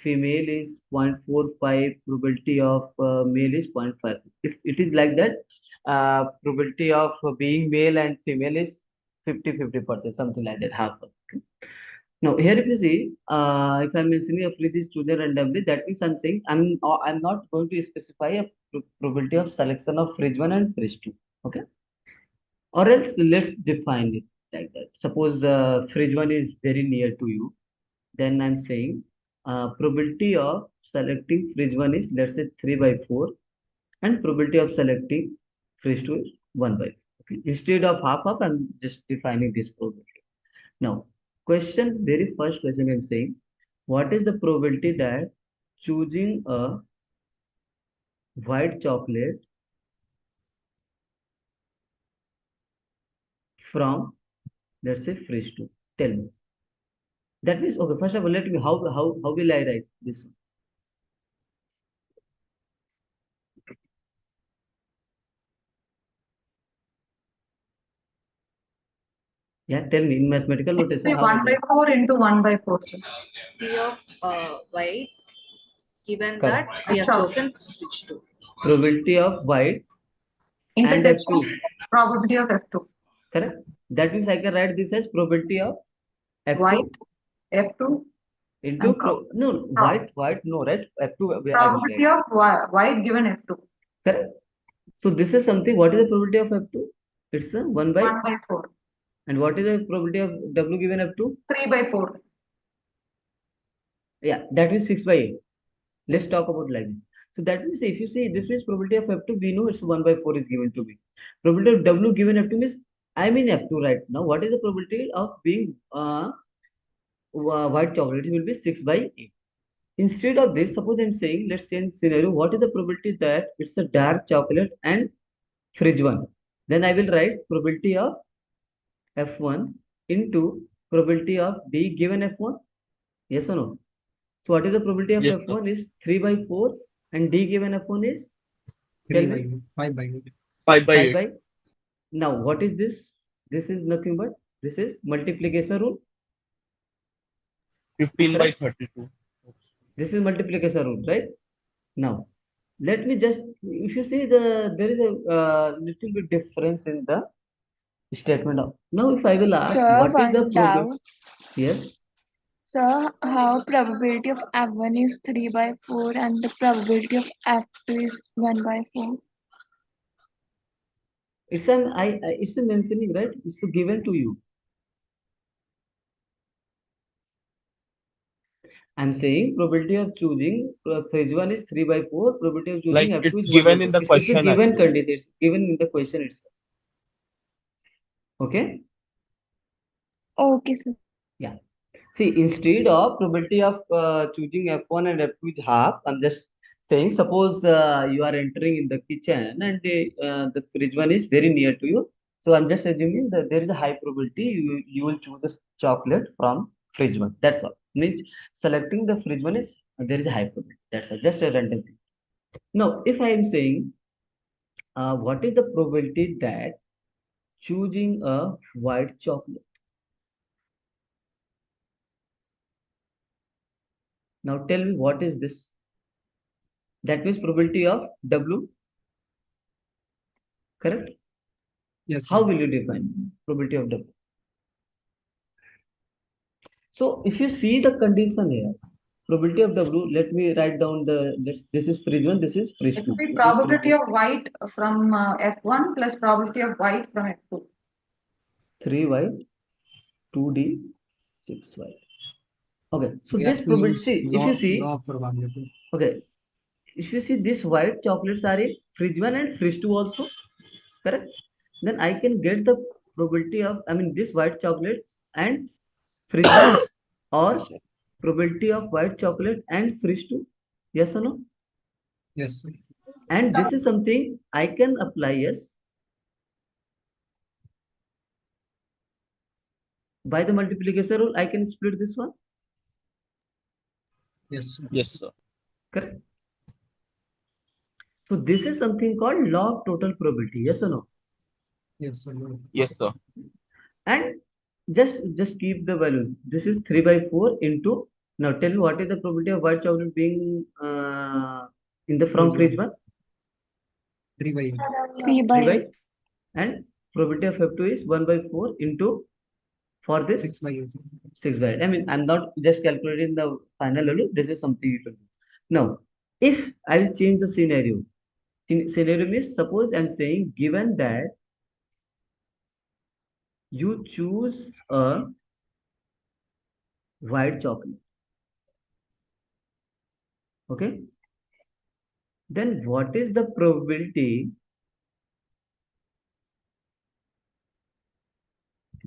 female is 0.45, probability of male is 0.5. If it is like that, probability of being male and female is 50-50%, something like that, half. Okay. Now here if you see, if I'm mentioning a phrase is chosen randomly, that means I'm saying I'm not going to specify a probability of selection of phrase one and phrase two. Okay, or else let's define it like that. Suppose phrase one is very near to you, then I'm saying probability of selecting phrase one is let's say 3/4, and probability of selecting phrase two is 1/4. Okay, instead of half, I'm just defining this probability. Now, very first question I'm saying, what is the probability that choosing a white chocolate from, let's say, fridge two? Tell me. That means, okay, first of all, let me, how will I write this? Yeah, tell me, in mathematical It notation, will be how 1 will by I? 4 into 1 by 4, sir. P of white, given Correct. that we have H of chosen switch to. Probability of white and intersection F2. probability of F2. Correct. That means I can write this as probability of F2 White, F2, into and no, white, no, right? F2, I will probability write. of white given F2. Correct. So this is something, what is the probability of F2? It's a 1 by, 1 by 4. and what is the probability of W given F2? 3 by 4. Yeah, that means 6 by 8. Let's talk about like this. So that means if you say this means probability of F2, we know it's 1 by 4 is given to me. Probability of W given F2 means I'm in F2 right now. What is the probability of being white chocolate? It will be 6 by 8. Instead of this, suppose I'm saying, let's change scenario. What is the probability that it's a dark chocolate and fridge one? Then I will write probability of F1 into probability of D given F1. Yes or no? So what is the probability of Yes, sir. F1 is 3 by 4 and D given F1 is, tell 3 by me, 5 by 8. 5 by 5 8. by. Now what is this? This is nothing but this is multiplication rule. 15 by Correct? 32. This is multiplication rule, right? Now let me just, if you see there is a little bit difference in the statement of. Now if I will ask Sir, what is the one probability? doubt. Yes. Sir, how probability of F1 is 3 by 4 and the probability of F2 is 1 by 4? It's an it's a mentioning, right? It's given to you. I'm saying probability of choosing phase 1 is 3 by 4. Probability of choosing Like F2 it's is 1 by given in 4. the It's a question given actually. condition. It's given in the question itself. Okay. Okay, sir. Yeah. See, instead of probability of choosing F1 and F2 is half, I'm just saying, suppose you are entering in the kitchen and the fridge one is very near to you. So I'm just assuming that there is a high probability you will choose the chocolate from fridge one. That's all. Means selecting the fridge one is there is a high probability. That's all. Just a random thing. Now, if I am saying what is the probability that choosing a white chocolate? Now tell me what is this? That means probability of W, correct? Yes, How sir. will you define probability of W? So if you see the condition here, probability of W, let me write down this is fridge one, this is fridge It two. will be This is probability fridge of white from F1 plus probability of white from F2. 3 white, 2D, 6 white. Okay, so We this have to probability, use see, if you see, law of probability. okay, if you see this white chocolates are in fridge one and fridge two also, correct? Then I can get the probability of, I mean, this white chocolate and fridge one or probability of white chocolate and fridge two. Yes or no? Yes, sir. And this is something I can apply, yes. By the multiplication rule, I can split this one, Yes, sir. Yes, sir. correct? So this is something called law of total probability, yes or no? Yes, sir. Yes, sir. And just keep the values. This is 3 by 4 into, now tell me what is the probability of white chocolate being in the from fridge one? 3 by 8. 3 by 3 by 8. and probability of F2 is 1 by 4 into for this 6 by 8. 6 by 8. I mean, I'm not just calculating the final value. This is something you can do. Now, if I will change the scenario, scenario is suppose I'm saying given that you choose a white chocolate, okay? Then what is the probability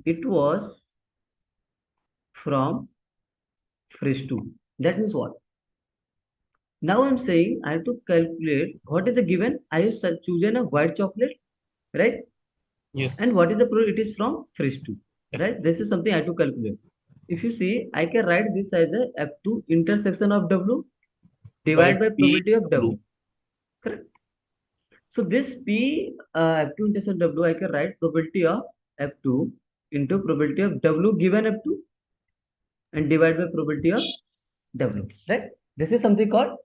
it was from fridge 2? That means what? Now I'm saying I have to calculate what is the given. I have chosen a white chocolate, right? Yes. And what is the probability it is from fridge 2, right? This is something I have to calculate. If you see, I can write this as a F2 intersection of W divided Correct. by P probability of W. W, correct? So this P F2 intersection W, I can write probability of F2 into probability of W given F2 and divide by probability of W, right? This is something called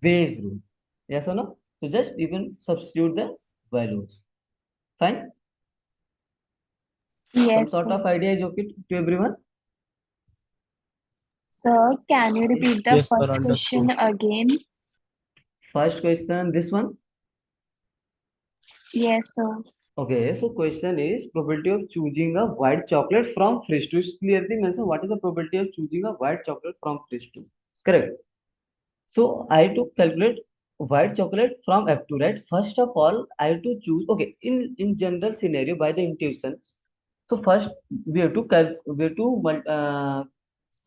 Bayes rule. Yes or no? So just you can substitute the values. Fine. Some Yes, sort sir. of idea is okay to everyone. Sir, can you repeat the Yes, sir. first question Understood. again? First question, this one. Yes, sir. Okay, so question is probability of choosing a white chocolate from fridge two. It's clearly mentioned what is the probability of choosing a white chocolate from fridge two. Correct. So I have to calculate white chocolate from F2, right? First of all, I have to choose. Okay, in general scenario by the intuition. So first we have to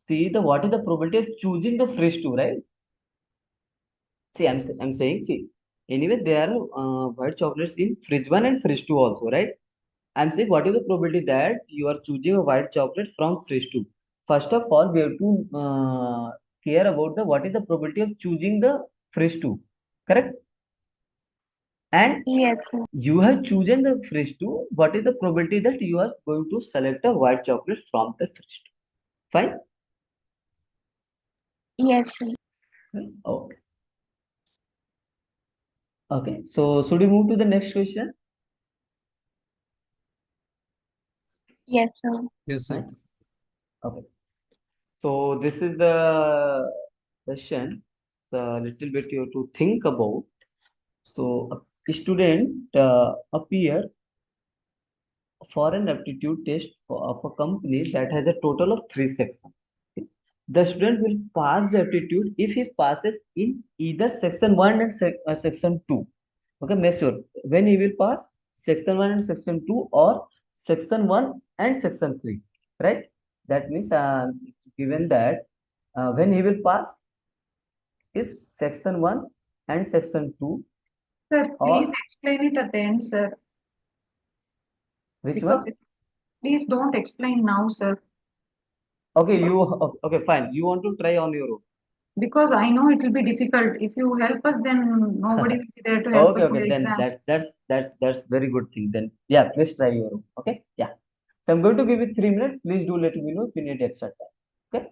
see the what is the probability of choosing the fridge two, right? See, I'm saying, see, anyway, there are white chocolates in fridge one and fridge two also, right? I'm saying what is the probability that you are choosing a white chocolate from fridge two? First of all, we have to care about the what is the probability of choosing the fridge two, correct? And Yes, sir. you have chosen the fridge two. What is the probability that you are going to select a white chocolate from the fridge two? Fine. Yes, sir. Okay. Okay. So should we move to the next question? Yes, sir. Yes, sir. Fine. Okay. So this is the question. A little bit you have to think about. So a student appear for an aptitude test of a company that has a total of 3 sections. Okay. the student will pass the aptitude if he passes in either section 1 and section 2. Okay, make sure when he will pass section 1 and section 2, or section 1 and section 3, right? That means given that when he will pass if section 1 and section 2, Sir, please or explain it at the end, sir. which Because one? please don't explain now, sir. Okay, okay, fine, you want to try on your own. Because I know it will be difficult. If you help us, then nobody will be there to help Okay, us in okay, the then exam. that's very good thing. Then yeah, please try your own. Okay, yeah. So I'm going to give you 3 minutes. Please do let me know if you need extra time. Okay.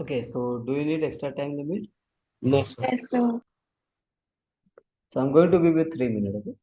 Okay. So do you need extra time limit? No, sir. Yes, sir. So I'm going to give you 3 minutes. Okay.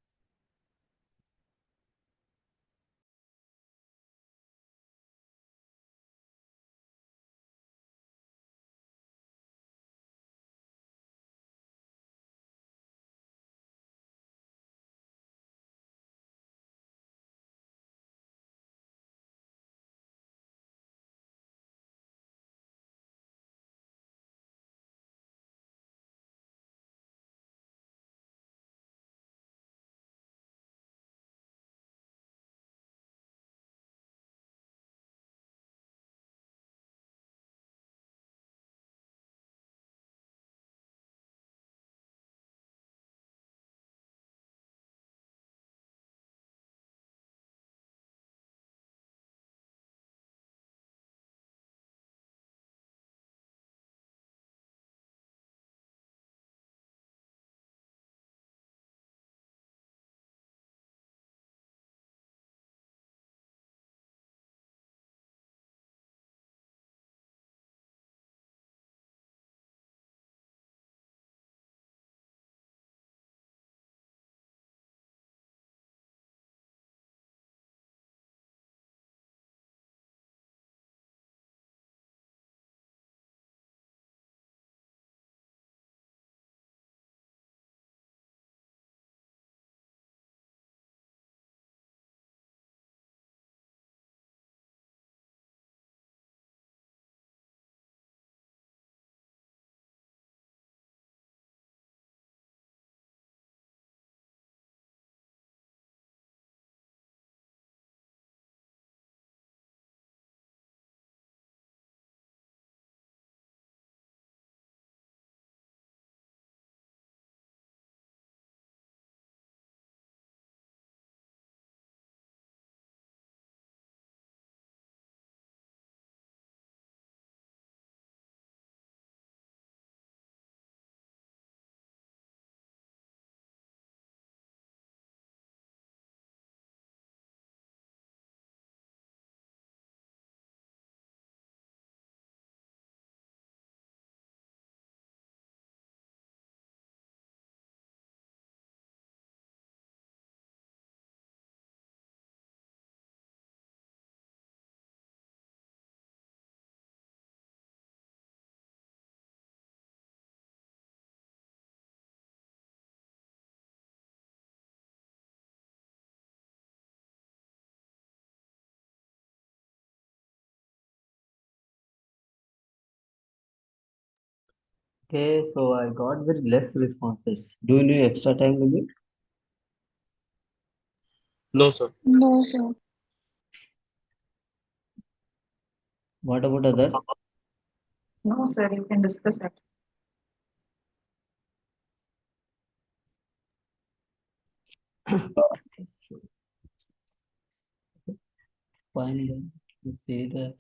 Okay, so I got very less responses. Do you need extra time limit? No, sir. No, sir. What about others? No, sir, you can discuss it. Okay, so fine then. You see the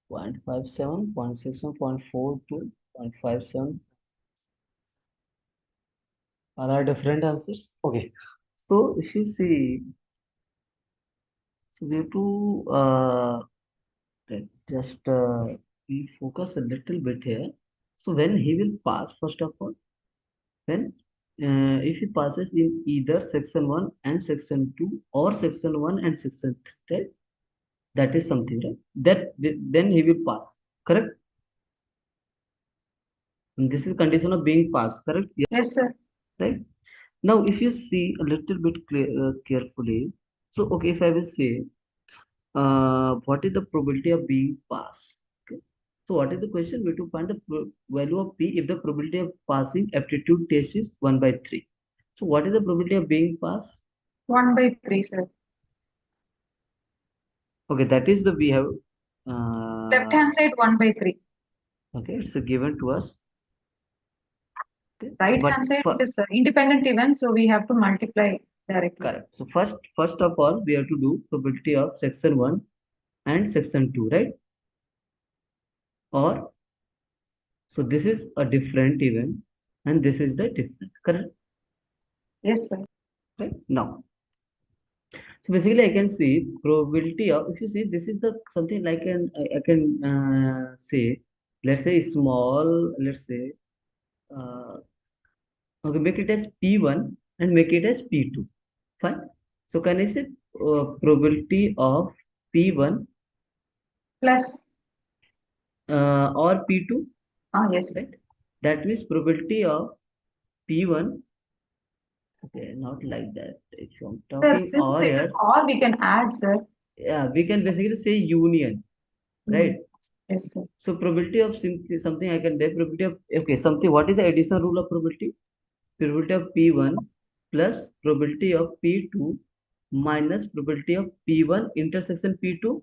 0.57, 0.61, 0.42, 0.57 are our different answers. Okay, so if you see, so we have to just we focus a little bit here. So when he will pass, first of all, when if he passes in either section 1 and section 2 or section 1 and section 3, right? That is something, right? Then he will pass, correct? And this is condition of being passed, correct? Yeah, Yes, sir. right? Now, if you see a little bit carefully, so okay, if I will say, what is the probability of being passed? Okay. So, what is the question? We have to find the value of P if the probability of passing aptitude test is 1 by 3. So, what is the probability of being passed? 1/3, sir. Okay, that is the we have. Left hand side 1/3. Okay, it's a given to us. Okay, Right but hand side for, is independent event, so we have to multiply directly. correct. So first of all, we have to do probability of section 1 and section 2, right? Or so this is a different event and this is the different, correct? Yes, sir. Right? Now, so basically I can see probability of, if you see, this is the something like I can say, let's say small, let's say, uh, okay, make it as P1 and make it as P2. Fine. So can I say probability of P1 Plus, or P2, yes. right? That means probability of P1, okay, not like that. If I'm Sir, talking since or it is here, all, we can add, sir. yeah, we can basically say union, right? Yes, sir. So probability of something I can say probability of, okay, something, what is the additional rule of probability? Probability of P1 plus probability of P2 minus probability of P1 intersection P2.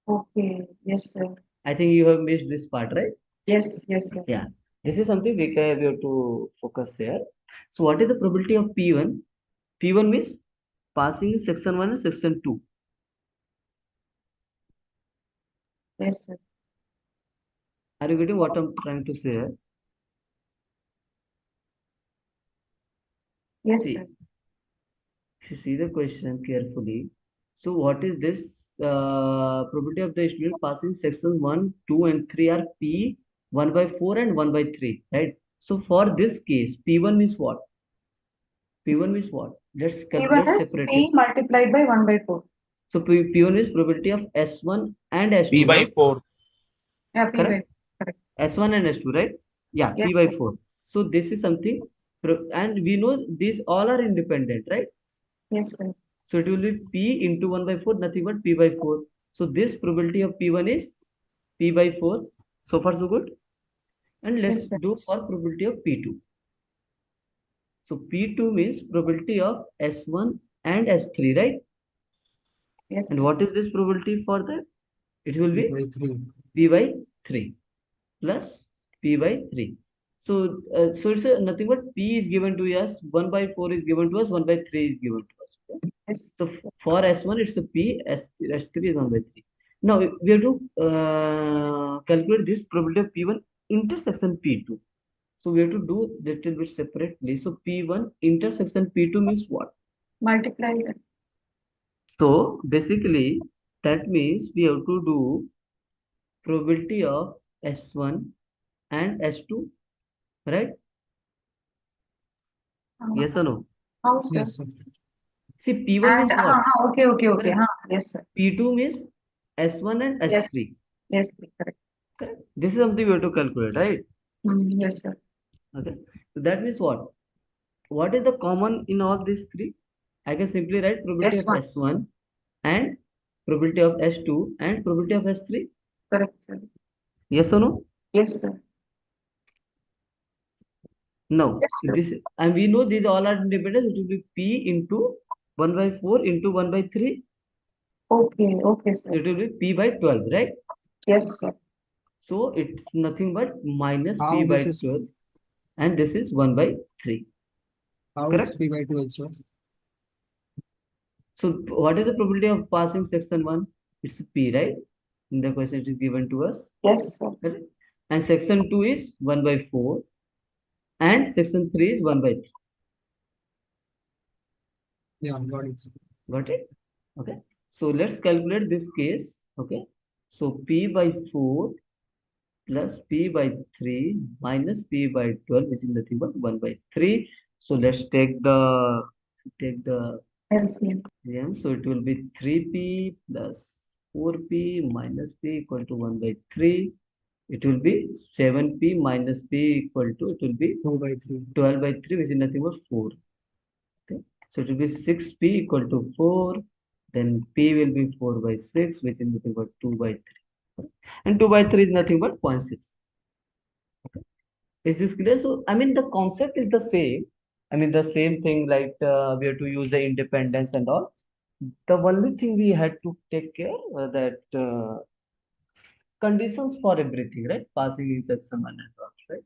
Okay. Yes, sir. I think you have missed this part, right? Yes, yes, sir. Yeah, this is something we have to focus here. So what is the probability of P1? P1 means passing in section 1 and section 2. Yes, sir. Are you getting what I'm trying to say here? Yes, See, sir. if you see the question carefully, so what is this probability of the student passing section 1, 2 and 3 are P 1 by 4 and 1 by 3, right? So for this case, P1 means what? P1 means what? Let's P1 calculate is separately. P multiplied by 1/4. So P1 is probability of S1 and S2, P by right? 4. Yeah, P by Correct? correct. S1 and S2, right? Yeah, P Yes, by sir. 4. So this is something, and we know these all are independent, right? Yes, sir. So it will be P into 1 by 4, nothing but P by 4. So this probability of P1 is P by 4. So far, so good. And let's Yes, sir. do for probability of P2. So P2 means probability of S1 and S3, right? Yes, And sir. what is this probability for that? It will be By 3. P by 3 plus P by 3. So, so it's nothing but P is given to us, 1 by 4 is given to us, 1 by 3 is given to us. Okay? Yes. So for S1, it's a P, S3 is 1 by 3. Now we have to calculate this probability of P1 intersection P2. So we have to do little bit separately. So P1 intersection P2 means what? Multiply. So basically that means we have to do probability of S1 and S2, right? Yes or no? How, sir? Yes, sir. See, P1 And means what? okay, okay, okay. Correct. Yes, sir. P2 means S1 and Yes. S3. Yes, correct. Correct. This is something we have to calculate, right? Yes, sir. Okay. So that means what? What is the common in all these three? I can simply write probability of S1. S1 and probability of S2 and probability of S3. Correct, sir. Yes or no? Yes, sir. No, Yes, sir. this and we know these all are independent. It will be P into 1 by 4 into 1 by 3. Okay, okay, sir. It will be P by 12, right? Yes, sir. So it's nothing but minus How P by this is 12, and this is 1 by 3. how it's Correct? 3 by 2 also. So what is the probability of passing section 1? It's P, right? In the question it is given to us. Yes, sir. Correct? And section 2 is 1 by 4, and section 3 is 1 by 3. Yeah, got it. Got it? Okay. So let's calculate this case. Okay. So P by 4 plus P by 3 minus P by 12 is nothing but 1 by 3. So let's take the LCM. LCM. So it will be 3P plus 4P minus P equal to 1 by 3. It will be 7P minus P equal to, it will be 2 by 3. 12 by 3, which is nothing but 4. Okay. So it will be 6P equal to 4. Then P will be 4 by 6, which is nothing but 2 by 3. And 2 by 3 is nothing but 0.6. Okay. Is this clear? So, I mean, the concept is the same. I mean, the same thing, like we have to use the independence and all. The only thing we had to take care that conditions for everything, right? Passing in section 1 and all, right?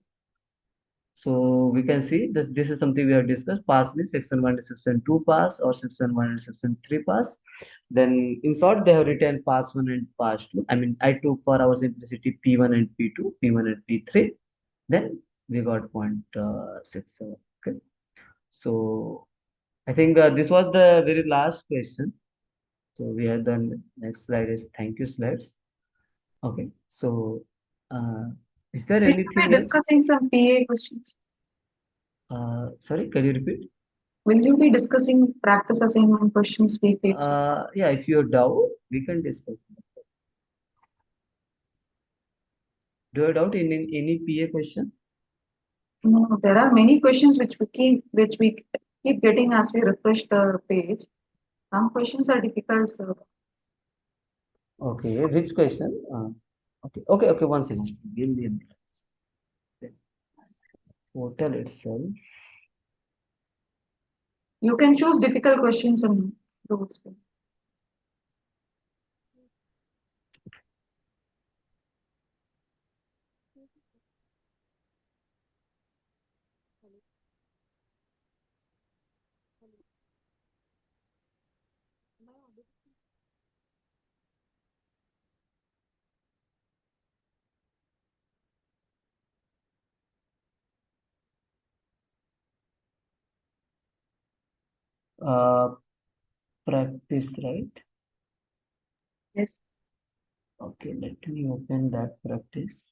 So we can see this is something we have discussed. Pass means section 1 and section 2 pass, or section 1 and section 3 pass. Then in short, they have written pass 1 and pass 2. I mean, I took for our simplicity P1 and P2, P1 and P3. Then we got 0.67. Okay. So I think this was the very last question. So we have done. Next slide is thank you slides. Okay. So uh, is there Will you anything be else? discussing some PA questions? Sorry, can you repeat? Will you be discussing practice assignment questions we fixed? Yeah, if you doubt, we can discuss. Do you doubt in any PA question? No, there are many questions which we keep getting as we refresh the page. Some questions are difficult, sir. Okay, which question? Okay, one second. Give me a minute. Portal itself. You can choose difficult questions and do it. Uh, Practice, right? Yes. Okay, let me open that practice.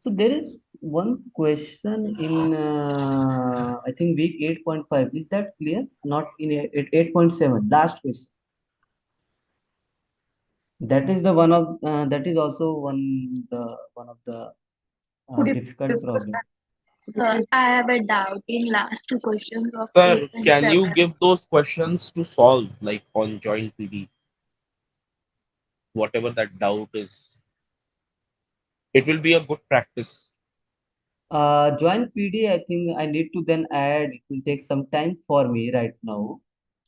So there is one question in I think week 8.5. Is that clear? Not in 8.7. Last question. That is the one of that is also one of the Could you difficult discuss problem. that? Could you please- I have a doubt in last two questions of 8 Sir, and can you 7. give those questions to solve, like on joint PD, whatever that doubt is? It will be a good practice. Join PD, I think I need to then add. It will take some time for me right now.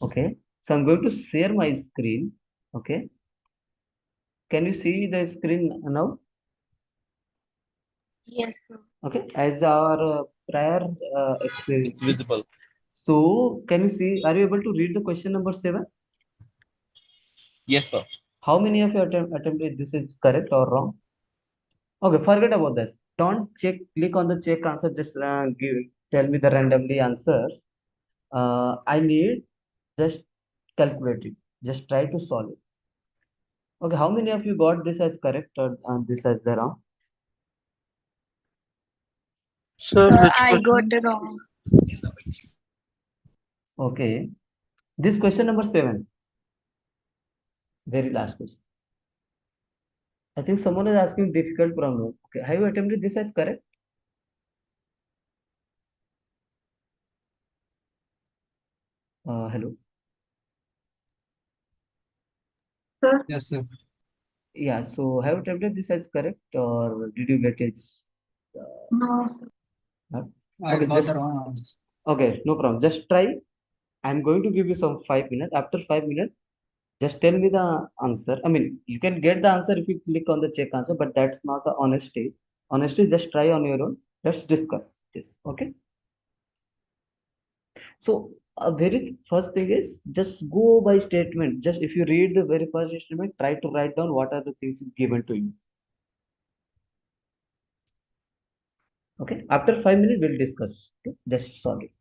Okay, so I'm going to share my screen. Okay, can you see the screen now? Yes, sir. Okay, as our prior It's experience. visible. So, can you see? Are you able to read the question number 7? Yes, sir. How many of you attempted this is correct or wrong? Okay, forget about this. Don't click on the check answer. Just tell me the randomly answers. I need just calculate it. Just try to solve it. Okay, how many of you got this as correct or this as the wrong? Sir, which I got question? it wrong. Okay, this question number 7, very last question. I think someone is asking difficult problem. Okay, have you attempted this as correct? Hello. Sir, Yes, sir. Yeah, so have you attempted this as correct or did you get it? no, sir. No? I Okay, got the wrong answer. okay, no problem. Just try. I'm going to give you some 5 minutes. After 5 minutes, just tell me the answer. I mean, you can get the answer if you click on the check answer, but that's not the honesty. Honesty, just try on your own. Let's discuss this. Okay. So, very first thing is just go by statement. Just if you read the very first statement, try to write down what are the things given to you. Okay. After 5 minutes, we'll discuss. Okay? Just solve it.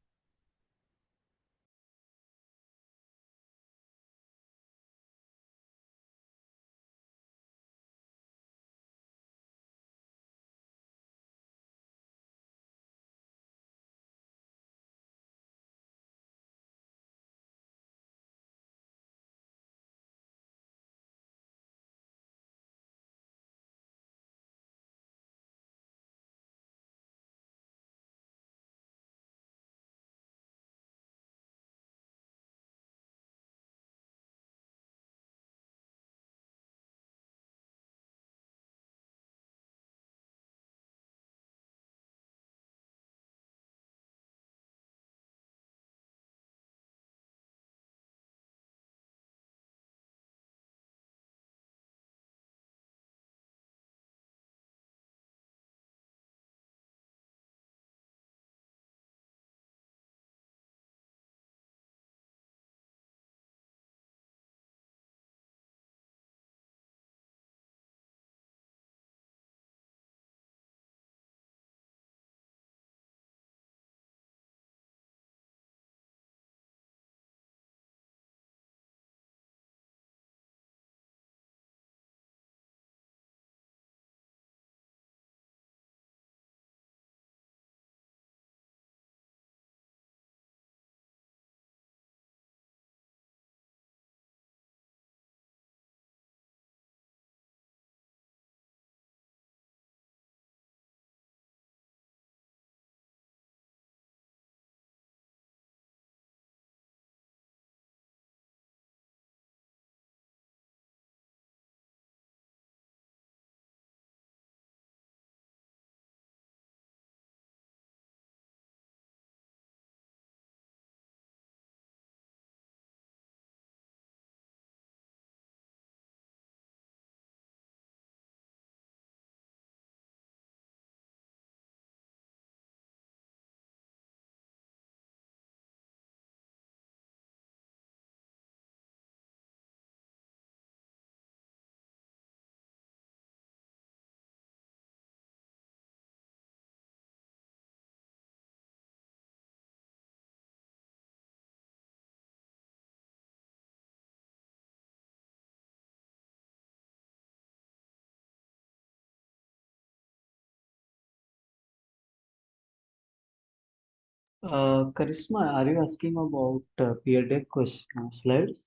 Karishma, are you asking about peer deck question slides?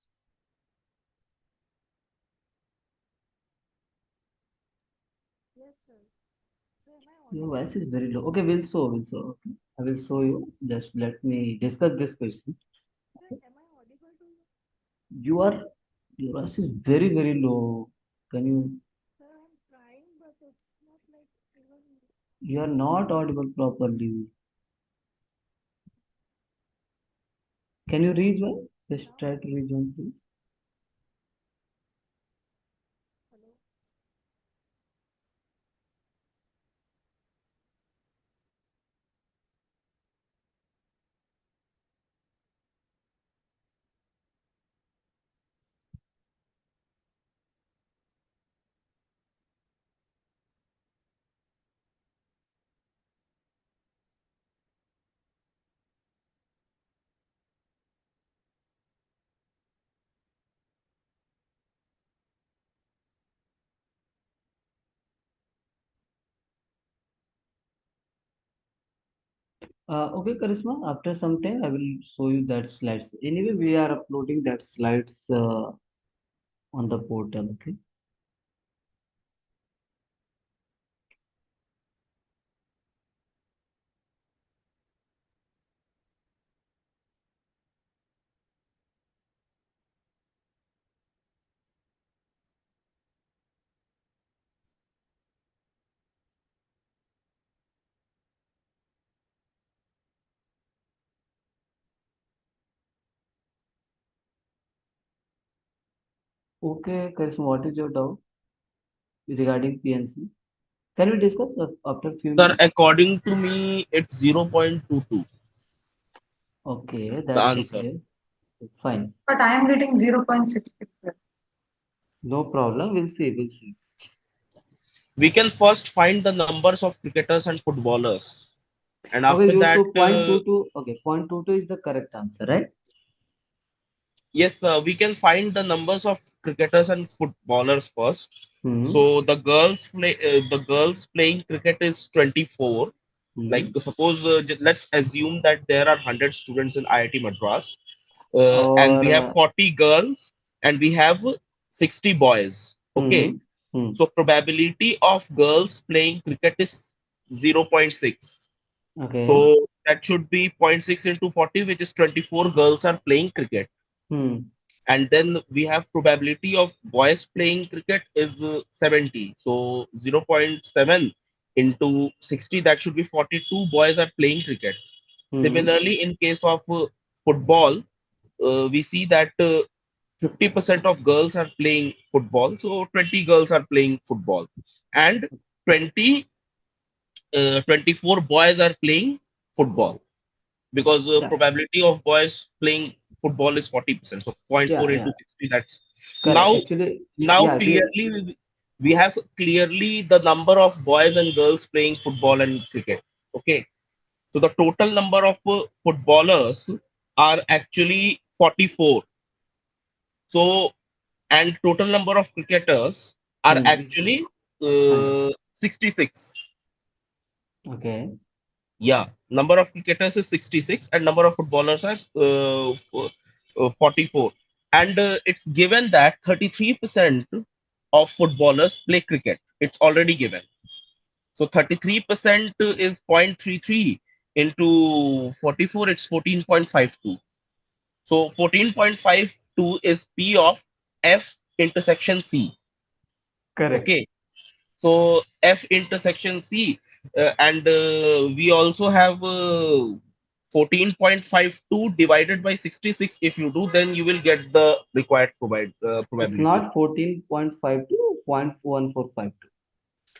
Your voice is very low. Okay, we'll show. Okay. I will show you. Just let me discuss this question. You are, your voice is very, very low. Can you, you are not audible properly. Can you rejoin? Just try to rejoin, please. Okay, Karishma, after some time, I will show you that slides. Anyway, we are uploading that slides on the portal, okay? Okay, Karisma, what is your doubt regarding PNC? Can we discuss after few Sir, minutes? according to me, it's 0.22. Okay, The that's answer. okay. Fine. But I am getting 0.66. No problem. We'll see. We'll see. We can first find the numbers of cricketers and footballers, and Okay, after you that, so point two two. Okay, point two two is the correct answer, right? yes, we can find the numbers of cricketers and footballers first. Hmm. So the girls playing cricket is 24. Like Hmm. suppose let's assume that there are 100 students in IIT Madras, and Or we have 40 girls and we have 60 boys. Okay, hmm. Hmm. so probability of girls playing cricket is 0.6. Okay. So that should be zero point 0.6 into 40, which is 24 girls are playing cricket. Hmm. And then we have probability of boys playing cricket is 70. So 0.7 into 60, that should be 42 boys are playing cricket. Hmm. Similarly, in case of football, we see that 50% of girls are playing football. So 20 girls are playing football. And 20, 24 boys are playing football, because Yeah. probability of boys playing football is 40%. So zero point Yeah. 0.4 Yeah. into 60, that's Correct. now Actually, now yeah. clearly we have clearly the number of boys and girls playing football and cricket. Okay, so the total number of footballers are actually 44. So, and total number of cricketers are Hmm. Is actually 100. 66. Okay. Yeah, number of cricketers is 66 and number of footballers are 44. And it's given that 33% of footballers play cricket. It's already given. So 33% is 0.33 into 44, it's 14.52. So 14.52 is P of F intersection C. Correct. Okay. So F intersection C, and we also have 14.52 divided by 66. If you do, then you will get the required It's probability. not 14.52, 0.1452.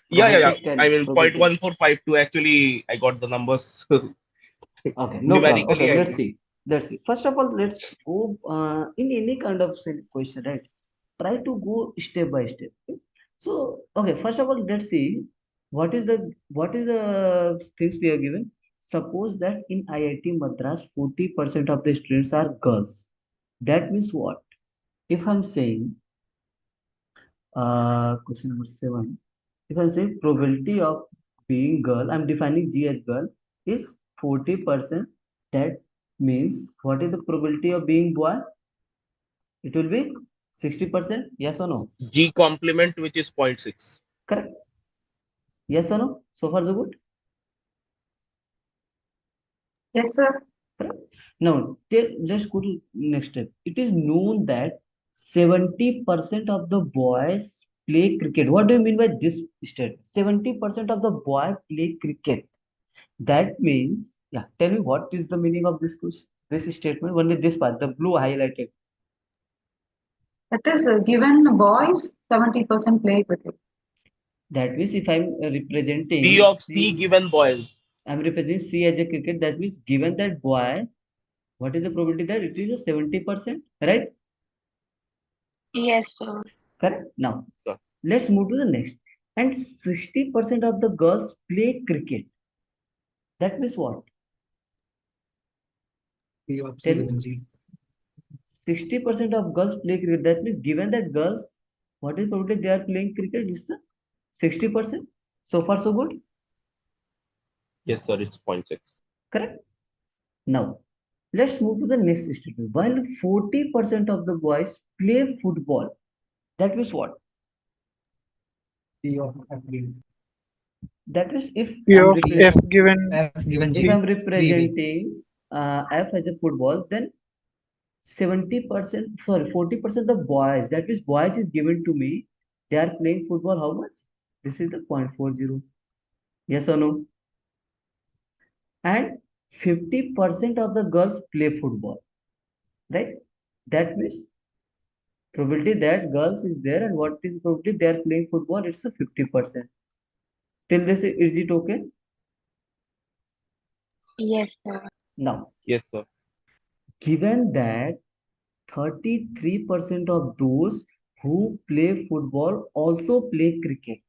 Yeah, yeah, yeah. Probability I 10. mean, Probability. 0.1452. Actually, I got the numbers Okay, no problem. Okay, numerically. I let's got. see. Let's see. First of all, let's go in any kind of question, right? Try to go step by step. Okay? So, okay, first of all, let's see what is the things we are given. Suppose that in IIT Madras, 40% of the students are girls. That means what? If I'm saying question number 7, if I'm saying probability of being girl, I'm defining G as girl, is 40%. That means what is the probability of being boy? It will be 60%. Yes or no? G complement, which is zero point 0.6. Correct. Yes or no? So far so good. Yes, sir. Correct. Now let's go to next step. It is known that 70% of the boys play cricket. What do you mean by this statement? 70% of the boy play cricket. That means, yeah, tell me what is the meaning of this question, this statement? Only this part, the blue highlighted. That is given boys 70% play cricket. That means if I'm P representing of C C, given boys. I'm representing C as a cricket. That means given that boy, what is the probability that it is a 70%, right? Yes, sir. Correct. Now, So, let's move to the next. And 60% of the girls play cricket. That means what? P of C Tell me. given G. 60% of girls play cricket. That means given that girls, what is probability they are playing cricket? Is 60%. So far, so good. yes, sir, it's 0.6. Correct. Now, let's move to the next statement. While 40% of the boys play football, that means what? P of F given. That is P of F given F given if G. I'm B. representing F as a football, then 70%, sorry, 40% of boys, that means boys is given to me. They are playing football. How much? This is the 0.40. Yes or no? And 50% of the girls play football, right? That means Probability that girls is there, and what is probability they are playing football? It's a 50%. Till this, is it okay? Yes, sir. Now, Yes, sir. given that 33% of those who play football also play cricket.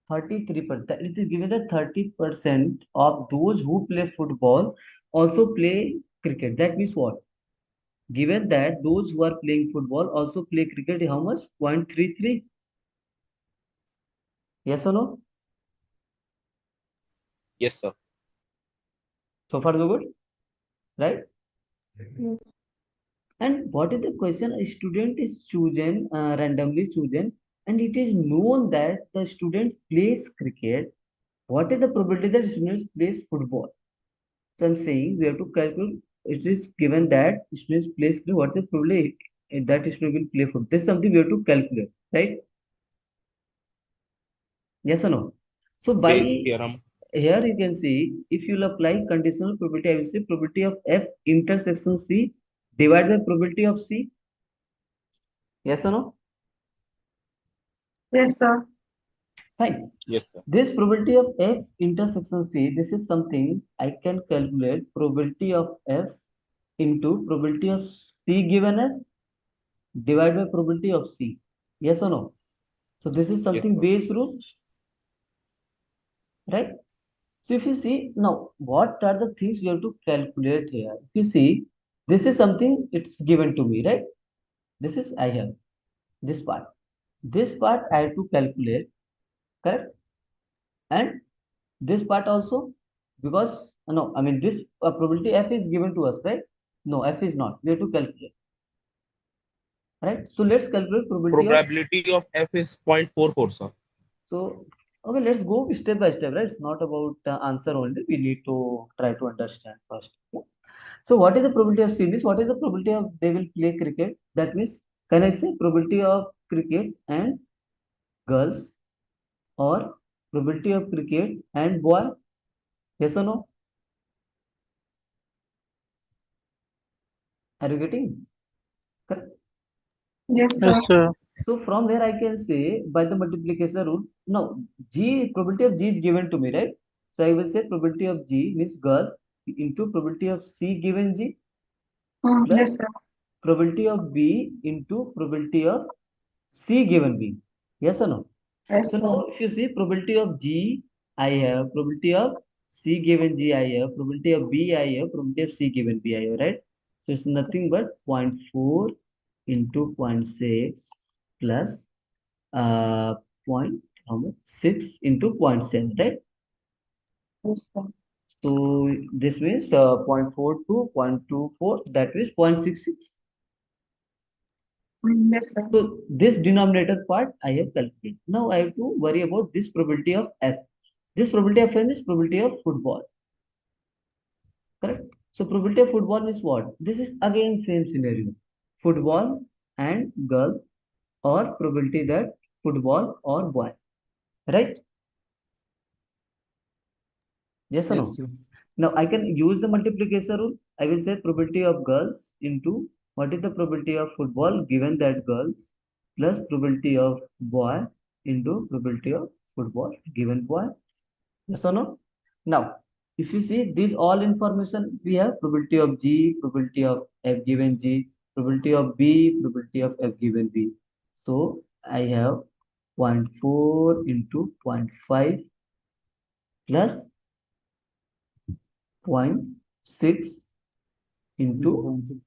33%. It is given that 30% of those who play football also play cricket. That means what? Given that those who are playing football also play cricket, how much? 0.33. Yes or no? Yes, sir. So far, so good, right? Yes. And what is the question? A student is chosen, randomly chosen, and it is known that the student plays cricket. What is the probability that student plays football? So I'm saying we have to calculate. It is given that students plays cricket. What is the probability that student will play football? This is something we have to calculate, right? Yes or no? So by Bayes' theorem. here you can see if you will apply conditional probability, I will say probability of F intersection C divided by probability of C. Yes or no? Yes, sir. Fine. Yes, sir. This probability of F intersection C, this is something I can calculate probability of F into probability of C given F divided by probability of C. Yes or no? So this is Yes, something sir. base rule, right? So if you see now, what are the things we have to calculate here? If you see, this is something it's given to me, right? This is I have this part. This part I have to calculate, correct? And this part also, because no, I mean this probability F is given to us, right? No, F is not. We have to calculate, right? So let's calculate probability of. Probability of F is 0.44, sir. So okay, let's go step by step, right? It's not about answer only. We need to try to understand first. So what is the probability of series? What is the probability of they will play cricket? That means, can I say probability of cricket and girls or probability of cricket and boy? Yes or no? Are you getting? Correct. Yes, Yes, sir. sir. So from where I can say by the multiplication rule, no, G probability of G is given to me, right? So I will say probability of G means girls into probability of C given G Yes, plus sir. probability of B into probability of C given B. Yes or no? Yes, So sir. now if you see probability of G, I have probability of C given G, I have probability of B, I have probability of C given B, I have, right? So it's nothing but 0.4 into 0.6 plus point how much 6 into 0.7, right? Yes, sir. So this means 0.4 to 0.24, that means 0.66. Yes, sir. So this denominator part I have calculated. Now I have to worry about this probability of F. This probability of F is probability of football, correct? So probability of football is what? This is again same scenario. Football and girl, or probability that football or boy, right? Yes or Yes, no? sir. Now I can use the multiplication rule. I will say probability of girls into what is the probability of football given that girls plus probability of boy into probability of football given boy. Yes or no? Now, if you see this all information we have probability of G, probability of F given G, probability of B, probability of F given B. So I have zero point 0.4 into zero point 0.5 plus zero point 0.6 into Into zero 0.6.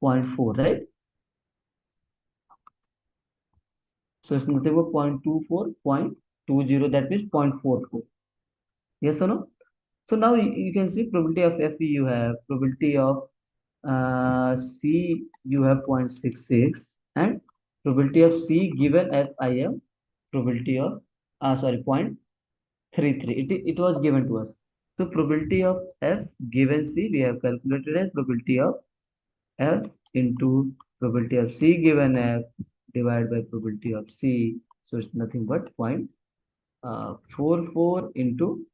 point 0.4, right? So it's nothing but 0.24, 0.20, that means 0.44. Yes or no? So now you can see probability of Fe you have, probability of C you have 0.66, and probability of C given FIM, probability of sorry 0.33. It was given to us. So probability of F given C we have calculated as probability of F into probability of C given F divided by probability of C. So it's nothing but 0.44 into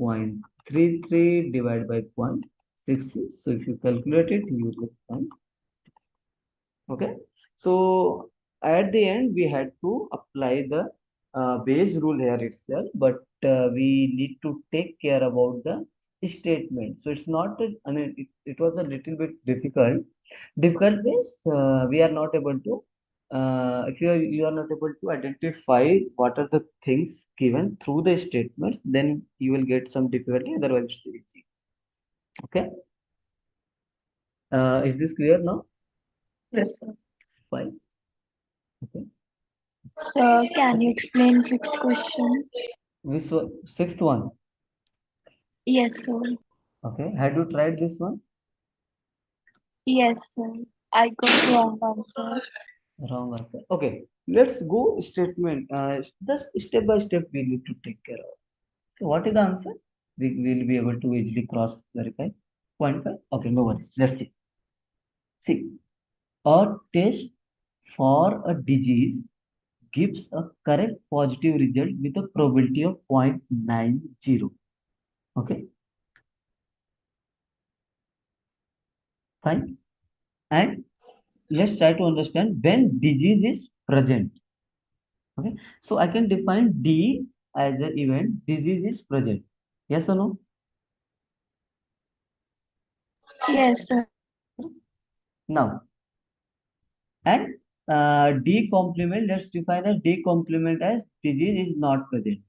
0.33 divided by 0.66. So if you calculate it, you will find. Okay. So at the end, we had to apply the base rule here itself, but we need to take care about the statement. So it's not, I mean, it was a little bit difficult. Difficult means we are not able to, if you are not able to identify what are the things given through the statements, then you will get some difficulty. Otherwise, it's easy. Okay. Is this clear now? Yes, sir. Fine. Okay. So can you explain sixth question? Which one? Sixth one. Yes, sir. Okay. Had you tried this one? Yes, sir. I got wrong answer. Wrong answer. Okay. Let's go statement. Just step by step we need to take care of. So what is the answer? We will be able to easily cross verify. 0.5. Okay, no worries. Let's see. See, a test for a disease gives a correct positive result with a probability of 0.90. Okay, fine. And let's try to understand when disease is present. Okay, so I can define D as the event disease is present. Yes or no? Yes, sir. Now, and D complement, let's define a D complement as disease is not present.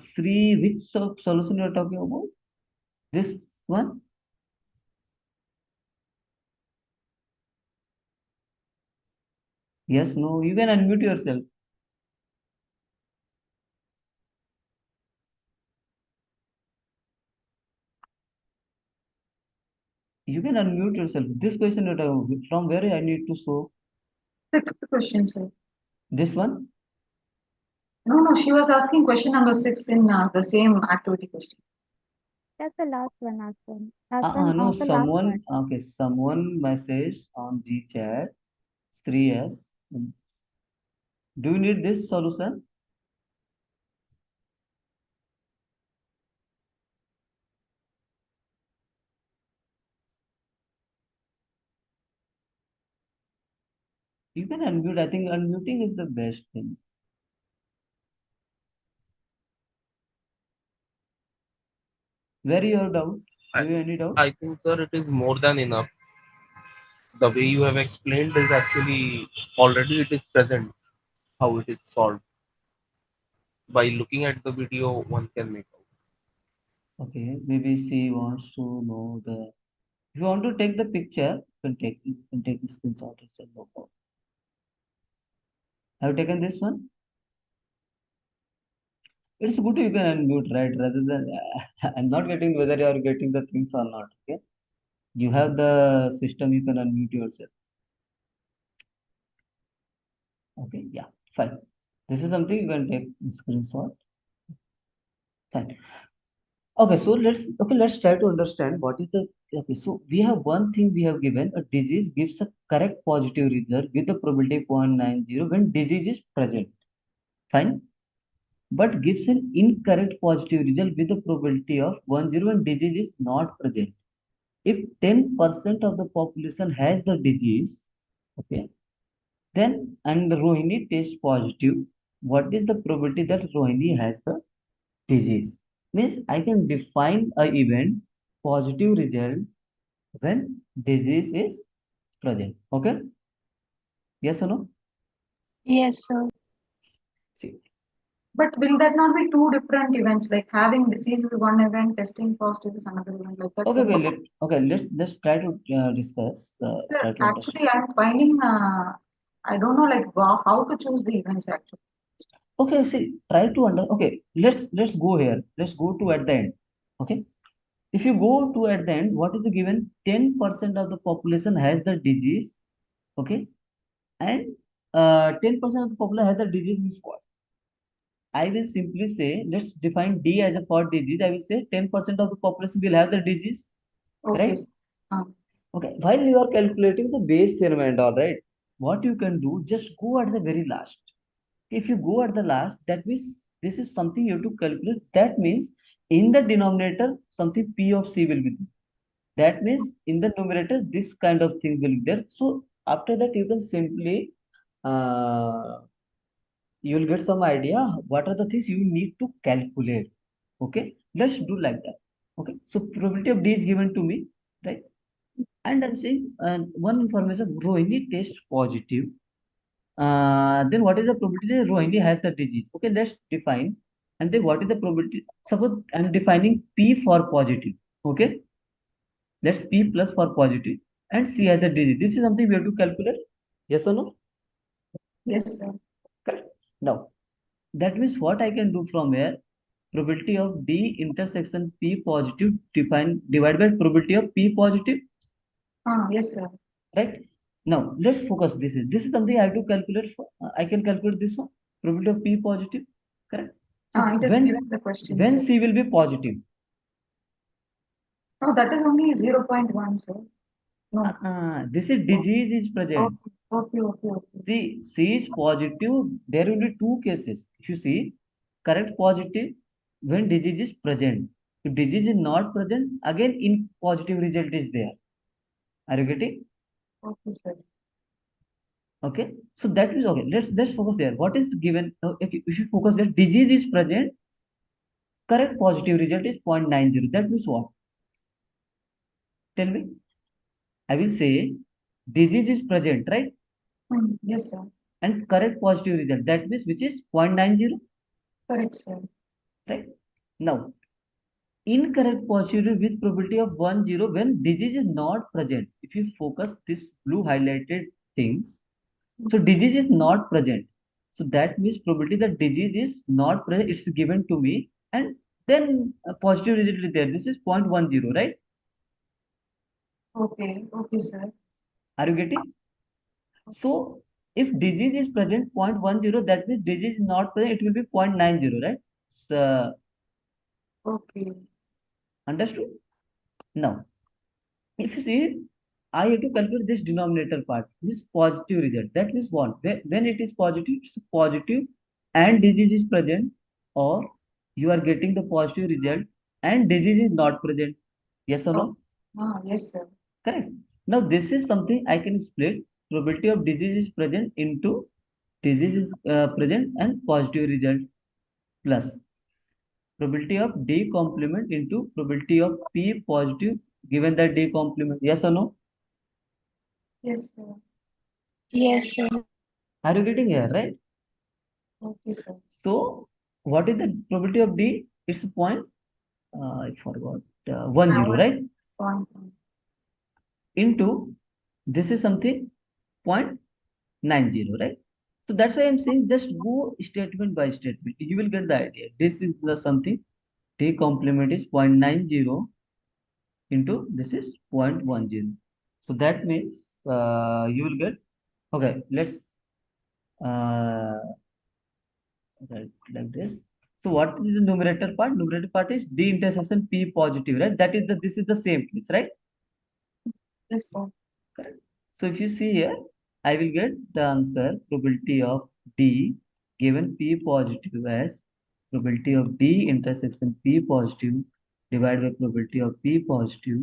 Sri, which solution you are talking about? This one? Yes, no, you can unmute yourself. You can unmute yourself. This question you're talking about, from where I need to show Sixth question, sir. this one? No, she was asking question number 6 in the same activity question. That's the last one, last one. Last one No, of the last someone, one. okay, someone message on G chat, 3S. Do you need this solution? You can unmute. I think unmuting is the best thing. Where you have doubt? Do you have any doubt? I think, sir, it is more than enough. The way you have explained is actually already it is present how it is solved. By looking at the video, one can make out. Okay, maybe she wants to know the. If you want to take the picture, you can take the screenshot itself. No problem. Have you taken this one? It's good you can unmute, right? Rather than I'm not getting whether you are getting the things or not. Okay, you have the system, you can unmute yourself. Okay, yeah, fine. This is something you can take screenshot. Fine. Okay, so let's try to understand what is the okay. So we have one thing we have given a disease gives a correct positive result with the probability 0.90 when disease is present. Fine. But gives an incorrect positive result with a probability of 10 when disease is not present. If 10% of the population has the disease, okay, then and Rohini tests positive, what is the probability that Rohini has the disease? Means I can define a event positive result when disease is present. Okay? Yes or no? Yes, sir. See. But will that not be two different events? Like having disease is one event, testing positive is another event, like that? Okay, let's try to discuss. Sir, Try to understand. actually, I'm finding, I don't know, like how to choose the events actually. Okay, see, try to under. Okay, let's go here. Let's go to at the end. Okay, if you go to at the end, what is the given? 10% of the population has the disease. Okay, and 10% of the population has the disease means what? I will simply say, let's define D as a for disease. I will say 10% of the population will have the disease, Okay. right? Okay, while you are calculating the base theorem and all right, what you can do, just go at the very last. If you go at the last, that means this is something you have to calculate. That means in the denominator, something P of C will be there. That means in the numerator, this kind of thing will be there. So after that, you can simply uh, you will get some idea what are the things you need to calculate. Okay, let's do like that. Okay, so probability of D is given to me, right? And I'm saying one information, Rohini test positive. Then what is the probability that Rohini has the disease? Okay, let's define. And then what is the probability? Suppose I'm defining P for positive. Okay, let's P plus for positive and C has the disease. This is something we have to calculate. Yes or no? Yes, sir. Correct. Now, that means what I can do from here, probability of D intersection P positive define divided by probability of P positive, Yes, sir. right? Now let's focus. This is something I have to calculate for. I can calculate this one, probability of P positive, correct? So It is given the question, when sir. C will be positive, No, that is only 0.1, sir. No. this is disease is present. Okay. See, C is positive. There will be two cases. If you see, correct positive when disease is present. If disease is not present, again in positive result is there. Are you getting? Okay, sir. Okay. So that is okay. Let's focus there. What is given? If you focus there, disease is present. Correct positive result is 0.90. That means what? Tell me. I will say disease is present, right? Yes, sir. And correct positive result. That means which is 0.90. Correct, sir. Right. Now, incorrect positive with probability of 1 0 when disease is not present. If you focus this blue highlighted things, so disease is not present. So that means probability that disease is not present, it's given to me, and then a positive result is there. This is 0.10, right? Okay, sir. Are you getting? So if disease is present 0.10, that means disease is not present, it will be 0.90, right? So, Okay. understood? Now, if you see, I have to calculate this denominator part, this positive result. That means what? When it is positive, it's positive and disease is present, or you are getting the positive result and disease is not present. Yes or no? Yes, sir. Correct. Now, this is something I can split. Probability of disease is present into disease is present and positive result plus probability of D complement into probability of P positive given that D complement. Yes or no? Yes, sir. Yes, sir. Are you getting here, right? Okay, sir. So, what is the probability of D? It's point, I forgot, 10, right? One. Into, this is something 0.90, right? So that's why I'm saying just go statement by statement. You will get the idea. This is the something, D complement is 0.90 into this is 0.10. So that means you will get, okay, let's uh, right, like this. So what is the numerator part? Numerator part is D intersection P positive, right? That is this is the same place, right? Yes, sir. Correct. So if you see here, I will get the answer probability of D given P positive as probability of D intersection P positive divided by probability of P positive.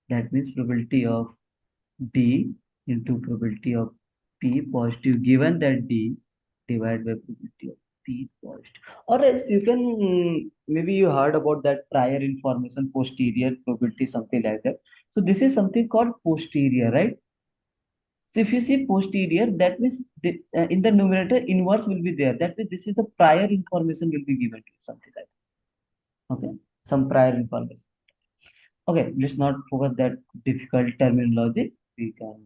That means probability of D into probability of P positive given that D divided by probability of P positive. Or else you can maybe you heard about that prior information posterior probability something like that. So this is something called posterior, right? So if you see posterior, that means in the numerator inverse will be there. That means this is the prior information will be given to you, something like that. Okay, some prior information. Okay, let's not forget that difficult terminology. We can.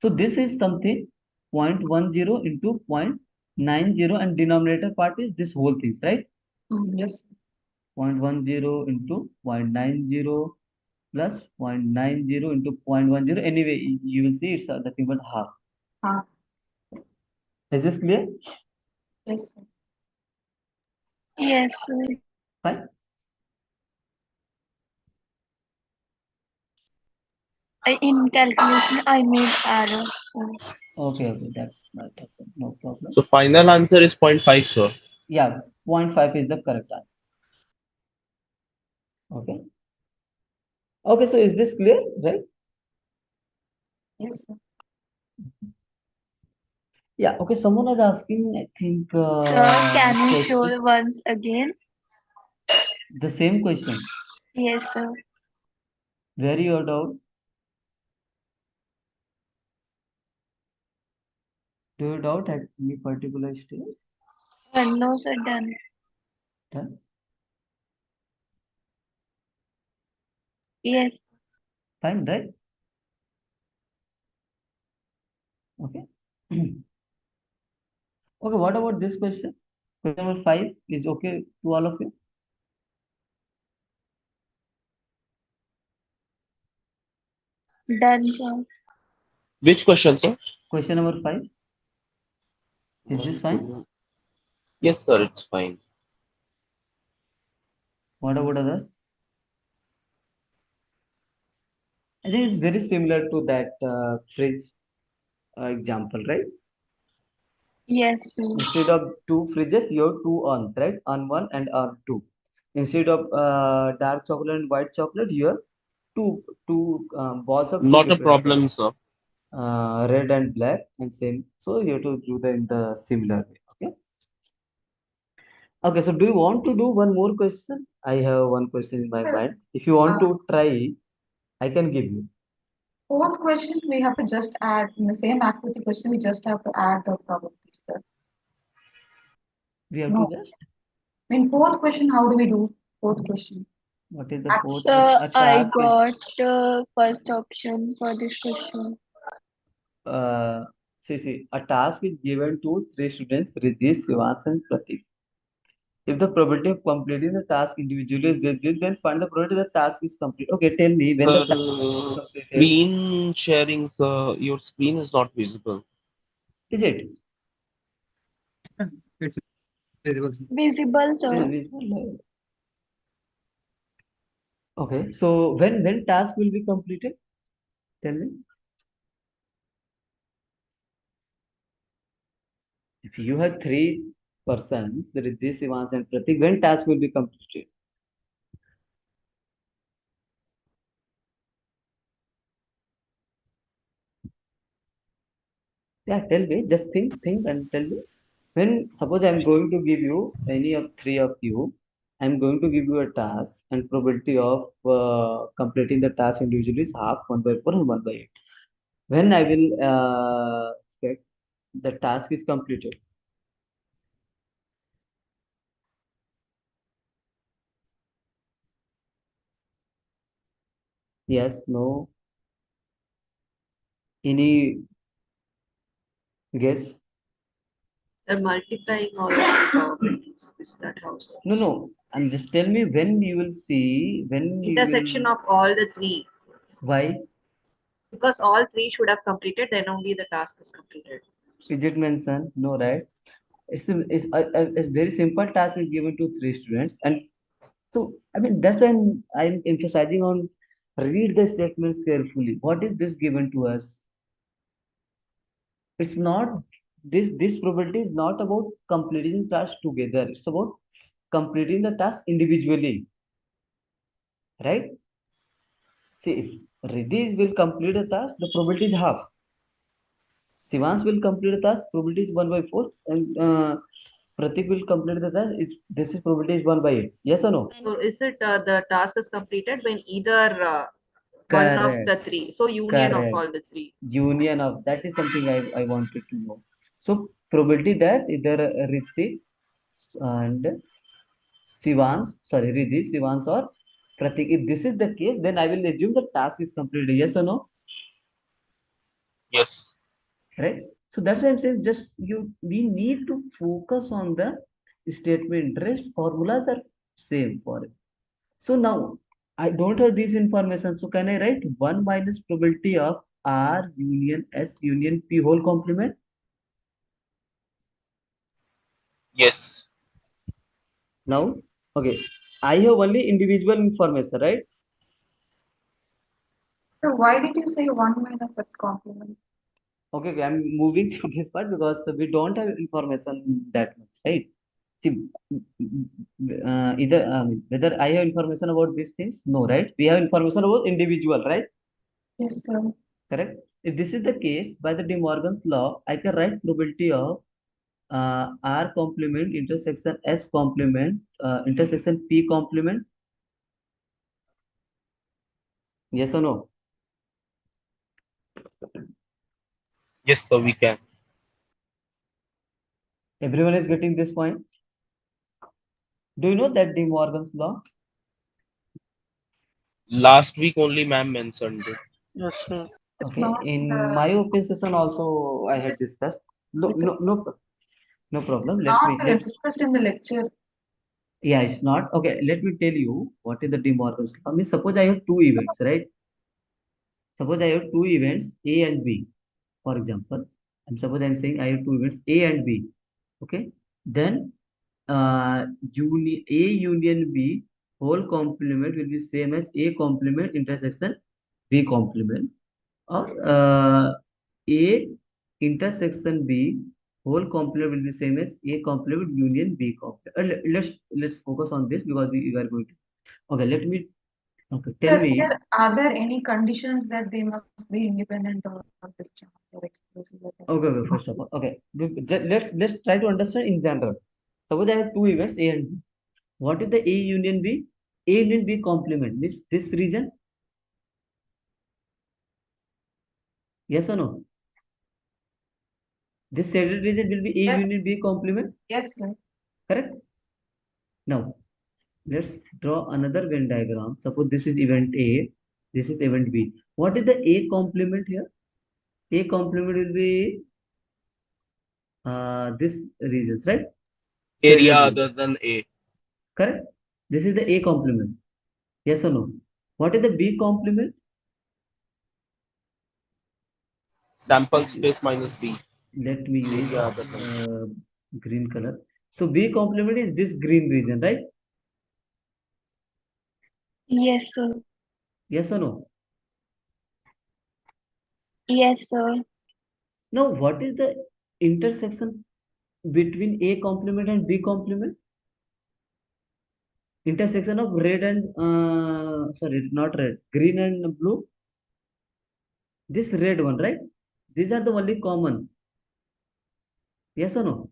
So this is something 0.10 into 0.90 and denominator part is this whole thing, right? Yes. 0.10 into 0.90 plus 0.90 into 0.10. Anyway, you will see it's nothing but half. Is this clear? Yes, sir. Yes, sir. Fine. In calculation, I made error. So. Okay, that might happen. No problem. So final answer is 0.5, sir. Yeah, 0.5 is the correct answer. Okay. Okay, so is this clear, right? Yes, sir. Yeah, okay, someone was asking, I think, Sir, can you show questions, once again? the same question. Yes, sir. Where you are down? Do you doubt at any particular stage? No, sir, done. Done? Yes. Fine, right? Okay. Okay, what about this question? Question number 5 is okay to all of you? Done, sir. Which question, sir? Question number 5, is this One, fine? two. Yes, sir, it's fine. What about others? I think it's very similar to that fridge example, right? Yes, sir. Instead of two fridges, you have two ons, right? On one and on two. Instead of dark chocolate and white chocolate, you have two balls of two Not a different colors, problem, sir. red and black, and same. So you have to do the in the similar way. Okay. Okay. So do you want to do one more question? I have one question in my Sir, mind. If you want to try, I can give you. fourth question, we have to just add in the same activity question, we just have to add the probabilities, sir. We have to No, just. I mean, fourth question, how do we do? Fourth question. What is the Act- fourth? Sir, A I task is. got first option for this question. Uh, see, a task is given to three students, Riddhi, Sivas, and Pratik. If the probability of completing the task individually is this, then find the probability the task is complete. Okay, tell me when the Sir, task is completed. screen sharing, sir. Your screen is not visible. Is it? It's visible. Visible, It is sir. visible. Okay, so when task will be completed? Tell me. If you have three persons, Riddhi, Sivas, and Pratik, when task will be completed? Yeah, tell me. Just think, and tell me. When suppose I'm going to give you any of three of you, I'm going to give you a task, and probability of completing the task individually is half 1/4 and 1/8. When I will expect the task is completed? Yes, no, any guess? They're multiplying all the probabilities. Is that how it No, works? no. And just tell me when you will see, when you Intersection will, of all the three. why? Because all three should have completed, then only the task is completed. Is it mentioned? No, right? It's a very simple task is given to three students, and so I mean that's why I'm emphasizing on read the statements carefully. What is this given to us? It's not this probability is not about completing the task together. It's about completing the task individually, right? See, if Riddhi will complete the task, the probability is half. Sivans will complete the task, probability is 1/4, and Pratik will complete the task. This is probability is 1/8. Yes or no? So is it the task is completed when either one of Correct. the three? So union of Correct. all the three. Union of that is something I wanted to know. So probability that either Ritik and Sivans, sorry, Riddhi, Sivans or Pratik. If this is the case, then I will assume the task is completed. Yes or no? Yes. Right? So that's why I'm saying just we need to focus on the statement. Rest formulas are same for it. So now I don't have this information. So can I write 1 minus probability of R union S union P whole complement? Yes. Now, okay, I have only individual information, right? So why did you say 1 minus that complement? Okay, I'm moving to this part because we don't have information that much, right? See, either whether I have information about these things? No, right? We have information about individual, right? Yes, sir. Correct. If this is the case, by the De Morgan's law, I can write probability of R complement intersection S complement intersection P complement. Yes or no? Yes, sir, we can. Everyone is getting this point. Do you know that De Morgan's law? Last week only ma'am mentioned it. Yes, sir. It's Okay. not In my open session also I had discussed. No, it is no, no, no problem. Let not me let. discussed in the lecture. Yeah, it's not. Okay, let me tell you what is the De Morgan's law. I mean, suppose I have two events, right? Suppose I have two events A and B, for example. And suppose I'm saying I have two events A and B. Okay. Then A union B whole complement will be same as A complement intersection B complement, or A intersection B whole complement will be same as A complement union B complement. Let's focus on this because we are going to. Okay, let me. Okay, tell Sir, me. are there any conditions that they must be independent or disjoint or exclusive? Okay, okay. First of all, okay. Let's try to understand in general. Suppose I have two events A and B. What is the A union B? A union B complement means this region. Yes or no? This shaded region will be A Yes. union B complement. Yes, sir. Correct. Now let's draw another Venn diagram. Suppose this is event A, this is event B. What is the A complement here? A complement will be this regions, right? Area Shaded region. other than A. Correct. This is the A complement. Yes or no? What is the B complement? Sample space minus B. Let me use Area other than. green color. So B complement is this green region, right? Yes, sir. Yes or no? Yes, sir. Now, what is the intersection between A complement and B complement? Intersection of red and sorry, not red, green and blue. This red one, right? These are the only common. Yes or no?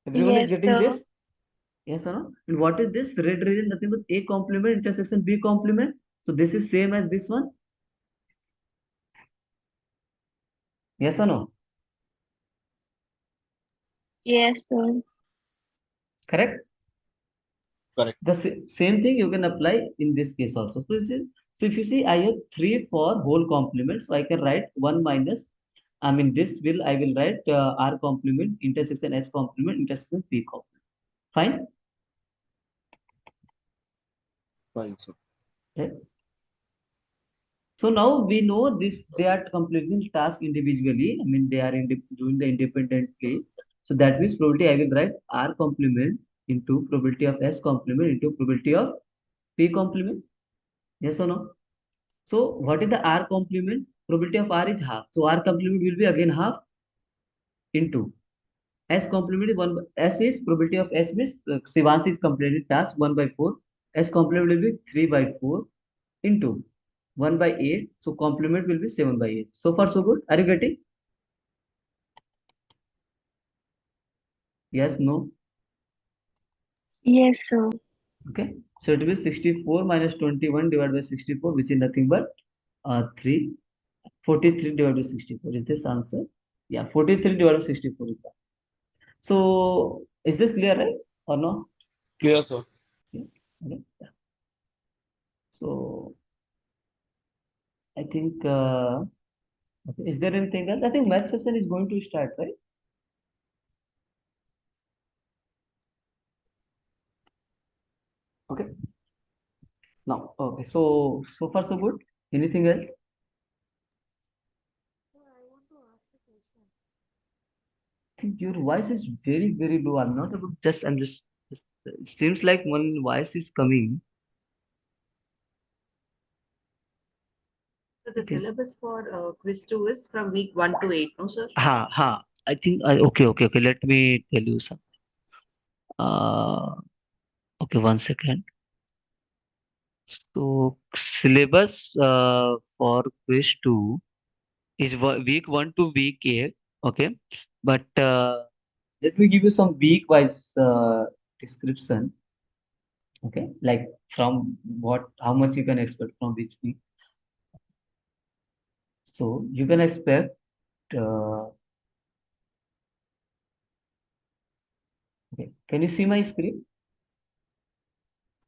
Everyone is Yes, getting sir. this? Yes or no? And what is this red region? Nothing but A complement intersection B complement. So this is same as this one. Yes or no? Yes, sir. Correct? Correct. The same thing you can apply in this case also. So if you see, I have 3 for whole complement. So I can write 1 minus, I mean, I will write R complement, intersection S complement, intersection P complement. Fine? Fine, sir. Right? So now we know this, they are completing task individually. I mean, they are doing the independently. So that means probability I will write R complement into probability of S complement into probability of P complement. Yes or no? So what is the R complement? Probability of R is half. So R complement will be again half into S complement is 1. S is probability of S means Shivansh is completed task 1 by 4. S complement will be 3 by 4 into 1 by 8. So complement will be 7 by 8. So far so good. Are you getting? Yes, no. Yes, sir. Okay. So it will be 64 minus 21 divided by 64, which is nothing but 3. 43 divided by 64. Is this answer? Yeah, 43 divided by 64 is that. So is this clear, right? Or no? Clear, sir. Yeah. Okay. Yeah. So I think, okay. Is there anything else? I think math session is going to start, right? Okay. Now, okay. So far so good. Anything else? I think your voice is very, very low. I'm not able to it seems like one voice is coming. So the Okay. syllabus for quiz 2 is from week 1 to 8, no, sir? Ha. I think okay. Let me tell you some. Uh, okay, 1 second. So syllabus for quiz 2 is week 1 to week 8. Okay, but let me give you some week wise description. Okay, like from how much you can expect from which week. So you can expect. Okay, can you see my screen?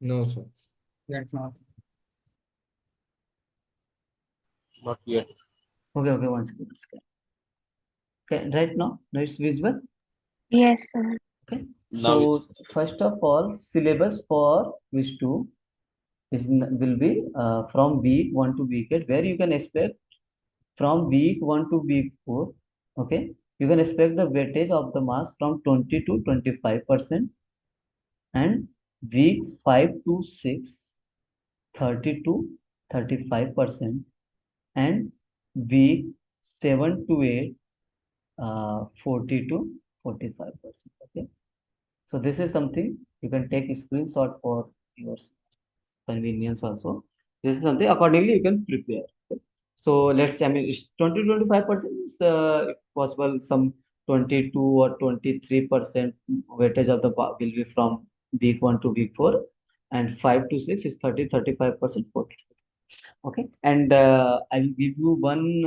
No, sir. That's not. Not yet. Okay, 1 second. Okay, right now it's visible. Yes, sir. Okay, Now it's so first of all, syllabus for quiz 2 will be from week 1 to week 8, where you can expect from week 1 to week 4. Okay, you can expect the weightage of the mass from 20 to 25%, and week 5 to 6, 30 to 35%, and week 7 to 8, 40 to 45%. Okay, so this is something you can take a screenshot for your convenience also. This is something accordingly you can prepare. Okay. So let's say, I mean, it's 20 to 25% is if possible, some 22 or 23% weightage of the will be from week 1 to week 4, and 5 to 6 is 35%. 40. Okay, and I will give you one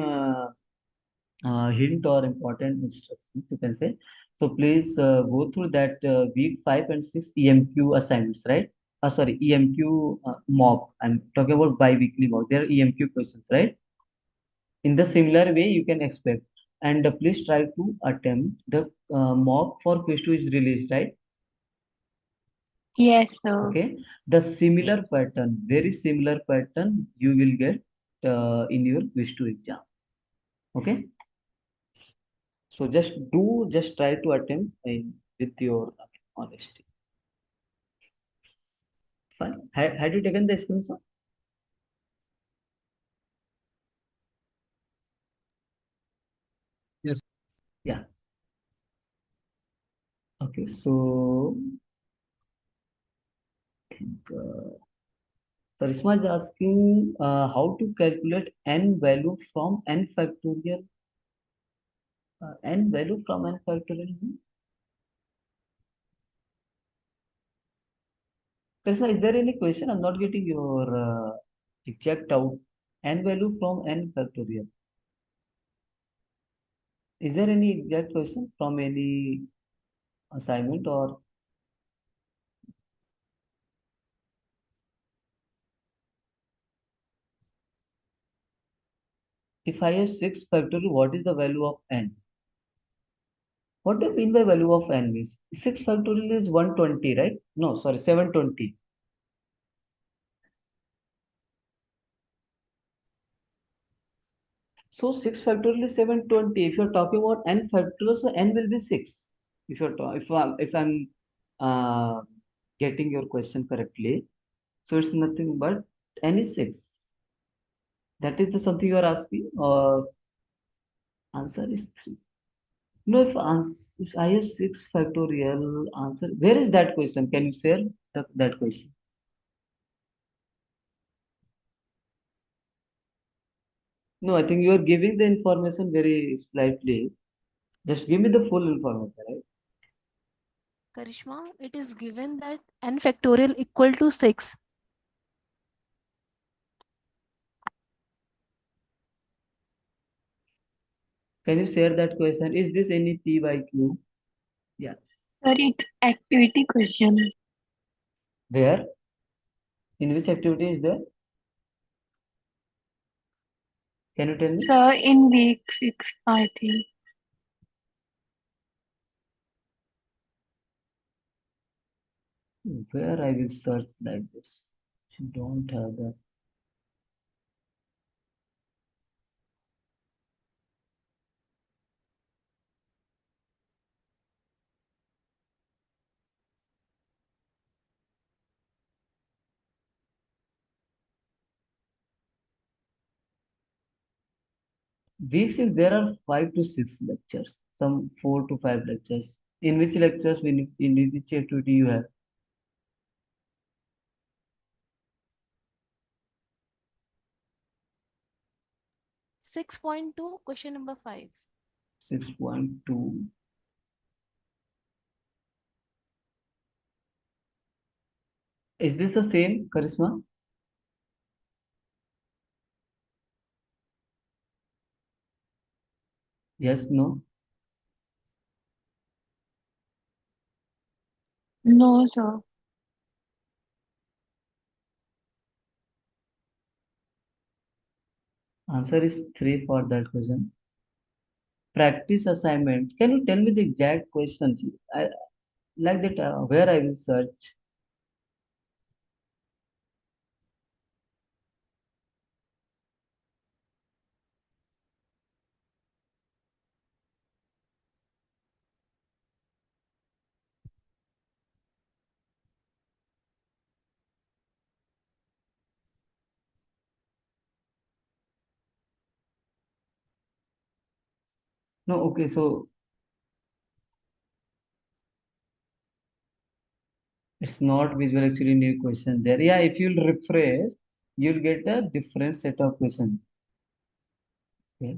hint or important instructions, you can say. So please go through that week 5 and 6 EMQ assignments, right? Sorry, EMQ mock. I'm talking about bi-weekly mock. There are EMQ questions, right? In the similar way, you can expect. And please try to attempt the mock for quiz 2 is released, right? Yes, sir. Okay. The similar pattern, very similar pattern, you will get in your quiz 2 exam. Okay. So just try to attempt with your honesty. Fine. Had you taken the screenshot? Yes. Yeah. Okay. So Karisma is asking how to calculate n value from n factorial. N value from n factorial. Karisma, is there any question? I'm not getting your exact out. N value from n factorial. Is there any exact question from any assignment, or if I have 6 factorial, what is the value of n? What do you mean by value of n means? 6 factorial is 120, right? No, sorry, 720. So 6 factorial is 720. If you're talking about n factorial, so n will be 6. If I'm uh, getting your question correctly, so it's nothing but n is 6. That is the something you are asking, or answer is 3. No, if I have 6 factorial answer, where is that question? Can you share that question? No, I think you are giving the information very slightly. Just give me the full information, right? Karishma, it is given that n factorial equal to 6. Can you share that question? Is this any P by Q? Yeah. Sir, it's activity question. Where? In which activity is there? Can you tell me? Sir, in week 6, I think. Where I will search like this? You don't have that. Week 6, there are 5 to 6 lectures, some 4 to 5 lectures. In which lectures, in which activity you have? 6.2, question number 5. 6.2. Is this the same, Charisma? Yes, no? No, sir. Answer is 3 for that question. Practice assignment. Can you tell me the exact questions? I like that where I will search. No, okay, so it's not visual actually new question there. Yeah, if you'll refresh, you'll get a different set of questions. Okay.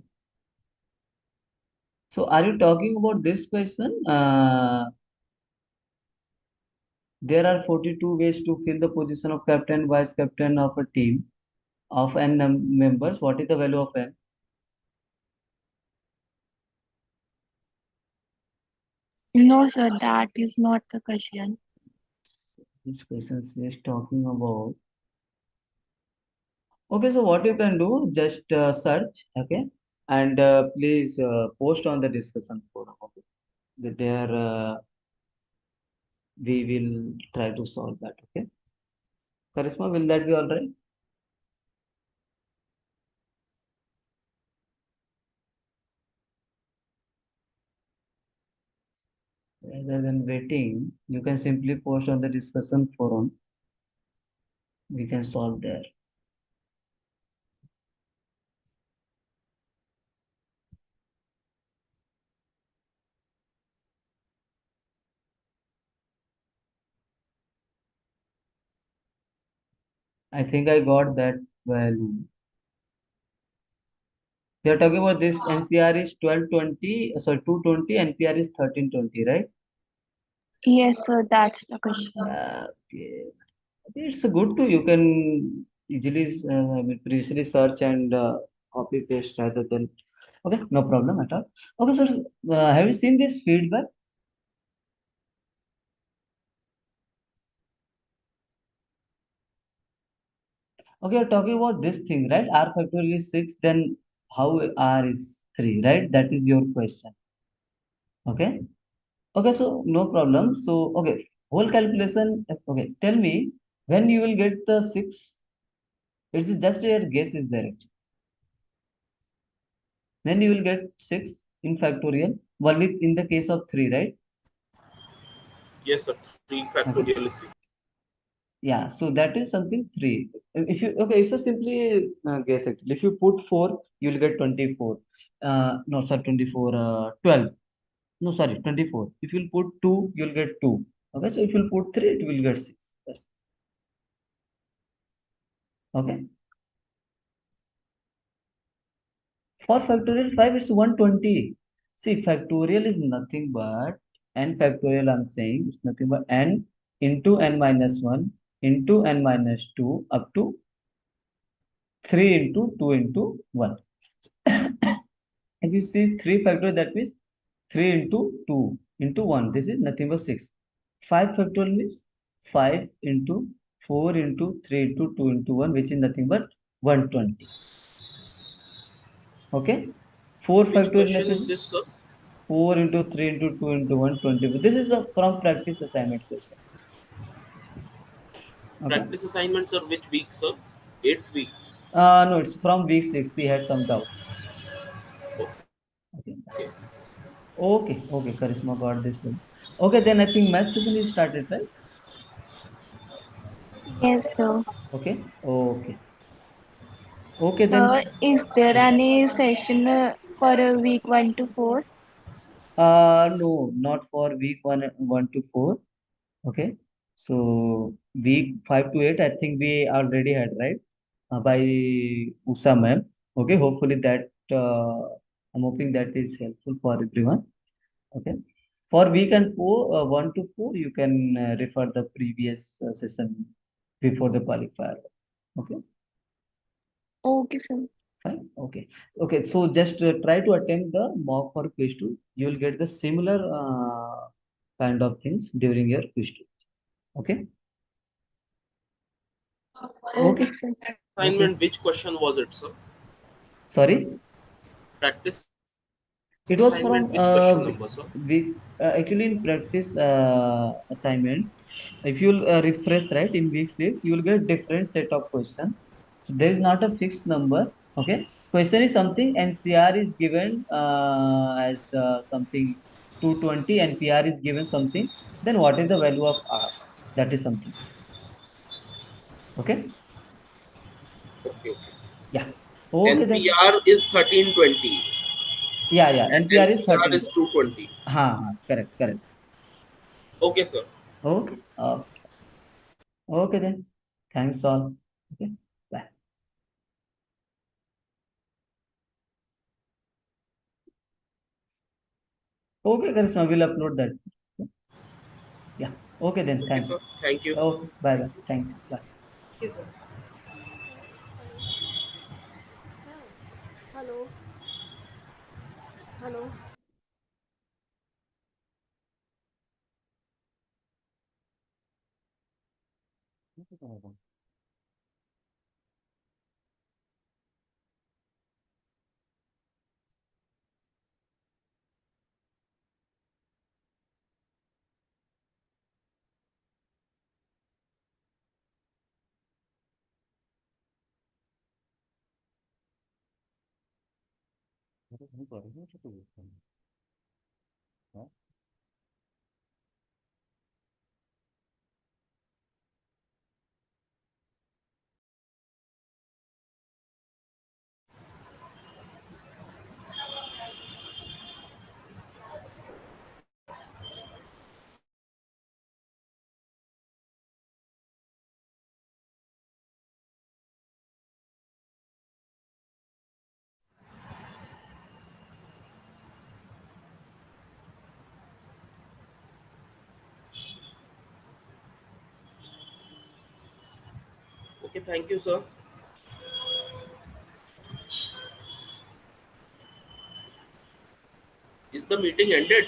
So are you talking about this question? There are 42 ways to fill the position of captain, vice captain of a team of n members. What is the value of n? No, sir, that is not the question. This question is talking about. Okay, so what you can do, just search, okay, and please post on the discussion forum. Okay, there we will try to solve that. Okay, Charisma, will that be all right? Rather than waiting, you can simply post on the discussion forum. We can solve there. I think I got that value. We are talking about this NCR is 1220, sorry, 220, NPR is 1320, right? Yes, sir, that's the question. Okay. It's good to you can easily previously search and copy paste rather than. Okay, no problem at all. Okay, so have you seen this feedback? Okay, you're talking about this thing, right? R factorial is 6, then how R is 3, right? That is your question. Okay. Okay, so no problem. So, okay, whole calculation. Okay, tell me when you will get the 6. It's just your guess is there. Then you will get 6 in factorial. Only in the case of 3, right? Yes, sir. 3 Okay. factorial is 6. Yeah, so that is something 3. If you okay, it's a simply guess actually. If you put 4, you will get 24. No, sorry, 24, 12. No, sorry, 24. If you put 2, you'll get 2. Okay, so if you put 3, it will get 6. Yes. Okay. For factorial 5, it's 120. See, factorial is nothing but n factorial, I'm saying, it's nothing but n into n minus 1 into n minus 2 up to 3 into 2 into 1. If you see 3 factorial, that means 3 into 2 into 1. This is nothing but 6. 5 factorial means 5 into 4 into 3 into 2 into 1, which is nothing but 120. Okay? 4 Which factorial question is nothing. this, sir? 4 into 3 into 2 into 120. This is a from practice assignment question. Okay. Practice assignments are which week, sir? 8th week. No, it's from week 6. We had some doubt. Okay. Okay, Charisma got this one. Okay, then I think math session is started, right? Yes, sir. Okay. Okay, So, then. is there any session for week 1 to 4? No, not for week 1 to 4. Okay. So week 5 to 8, I think we already had, right? By Usha ma'am. Okay. Hopefully that I'm hoping that is helpful for everyone. Okay. For week and 1 to 4, you can refer the previous session before the qualifier. Okay. Okay, sir. Fine. Okay. Okay. So just try to attend the mock for quiz 2. You will get the similar kind of things during your quiz 2. Okay. Okay, Okay. sir. Okay. Assignment, which question was it, sir? Sorry. Practice It was assignment, from which question number, sir? we actually in practice assignment. If you'll refresh right in week 6, you will get different set of questions. So there is not a fixed number. Okay. Question is something and CR is given as something 220 and PR is given something. Then what is the value of R? That is something. Okay. Okay, okay. Yeah. Okay And then. PR is 1320 Yeah, yeah. and NPR is NCR 13. is 220. Correct, correct. Okay, sir. Okay. Okay then. Thanks all. Okay. Bye. Okay, Karishma, we'll upload that. Yeah. Okay then. Okay, sir. Thanks. Thank you. Okay. Bye bye. Thank you. Thanks. Bye. Thank you, sir. Hello. Hello. Okay, thank you, sir. Is the meeting ended?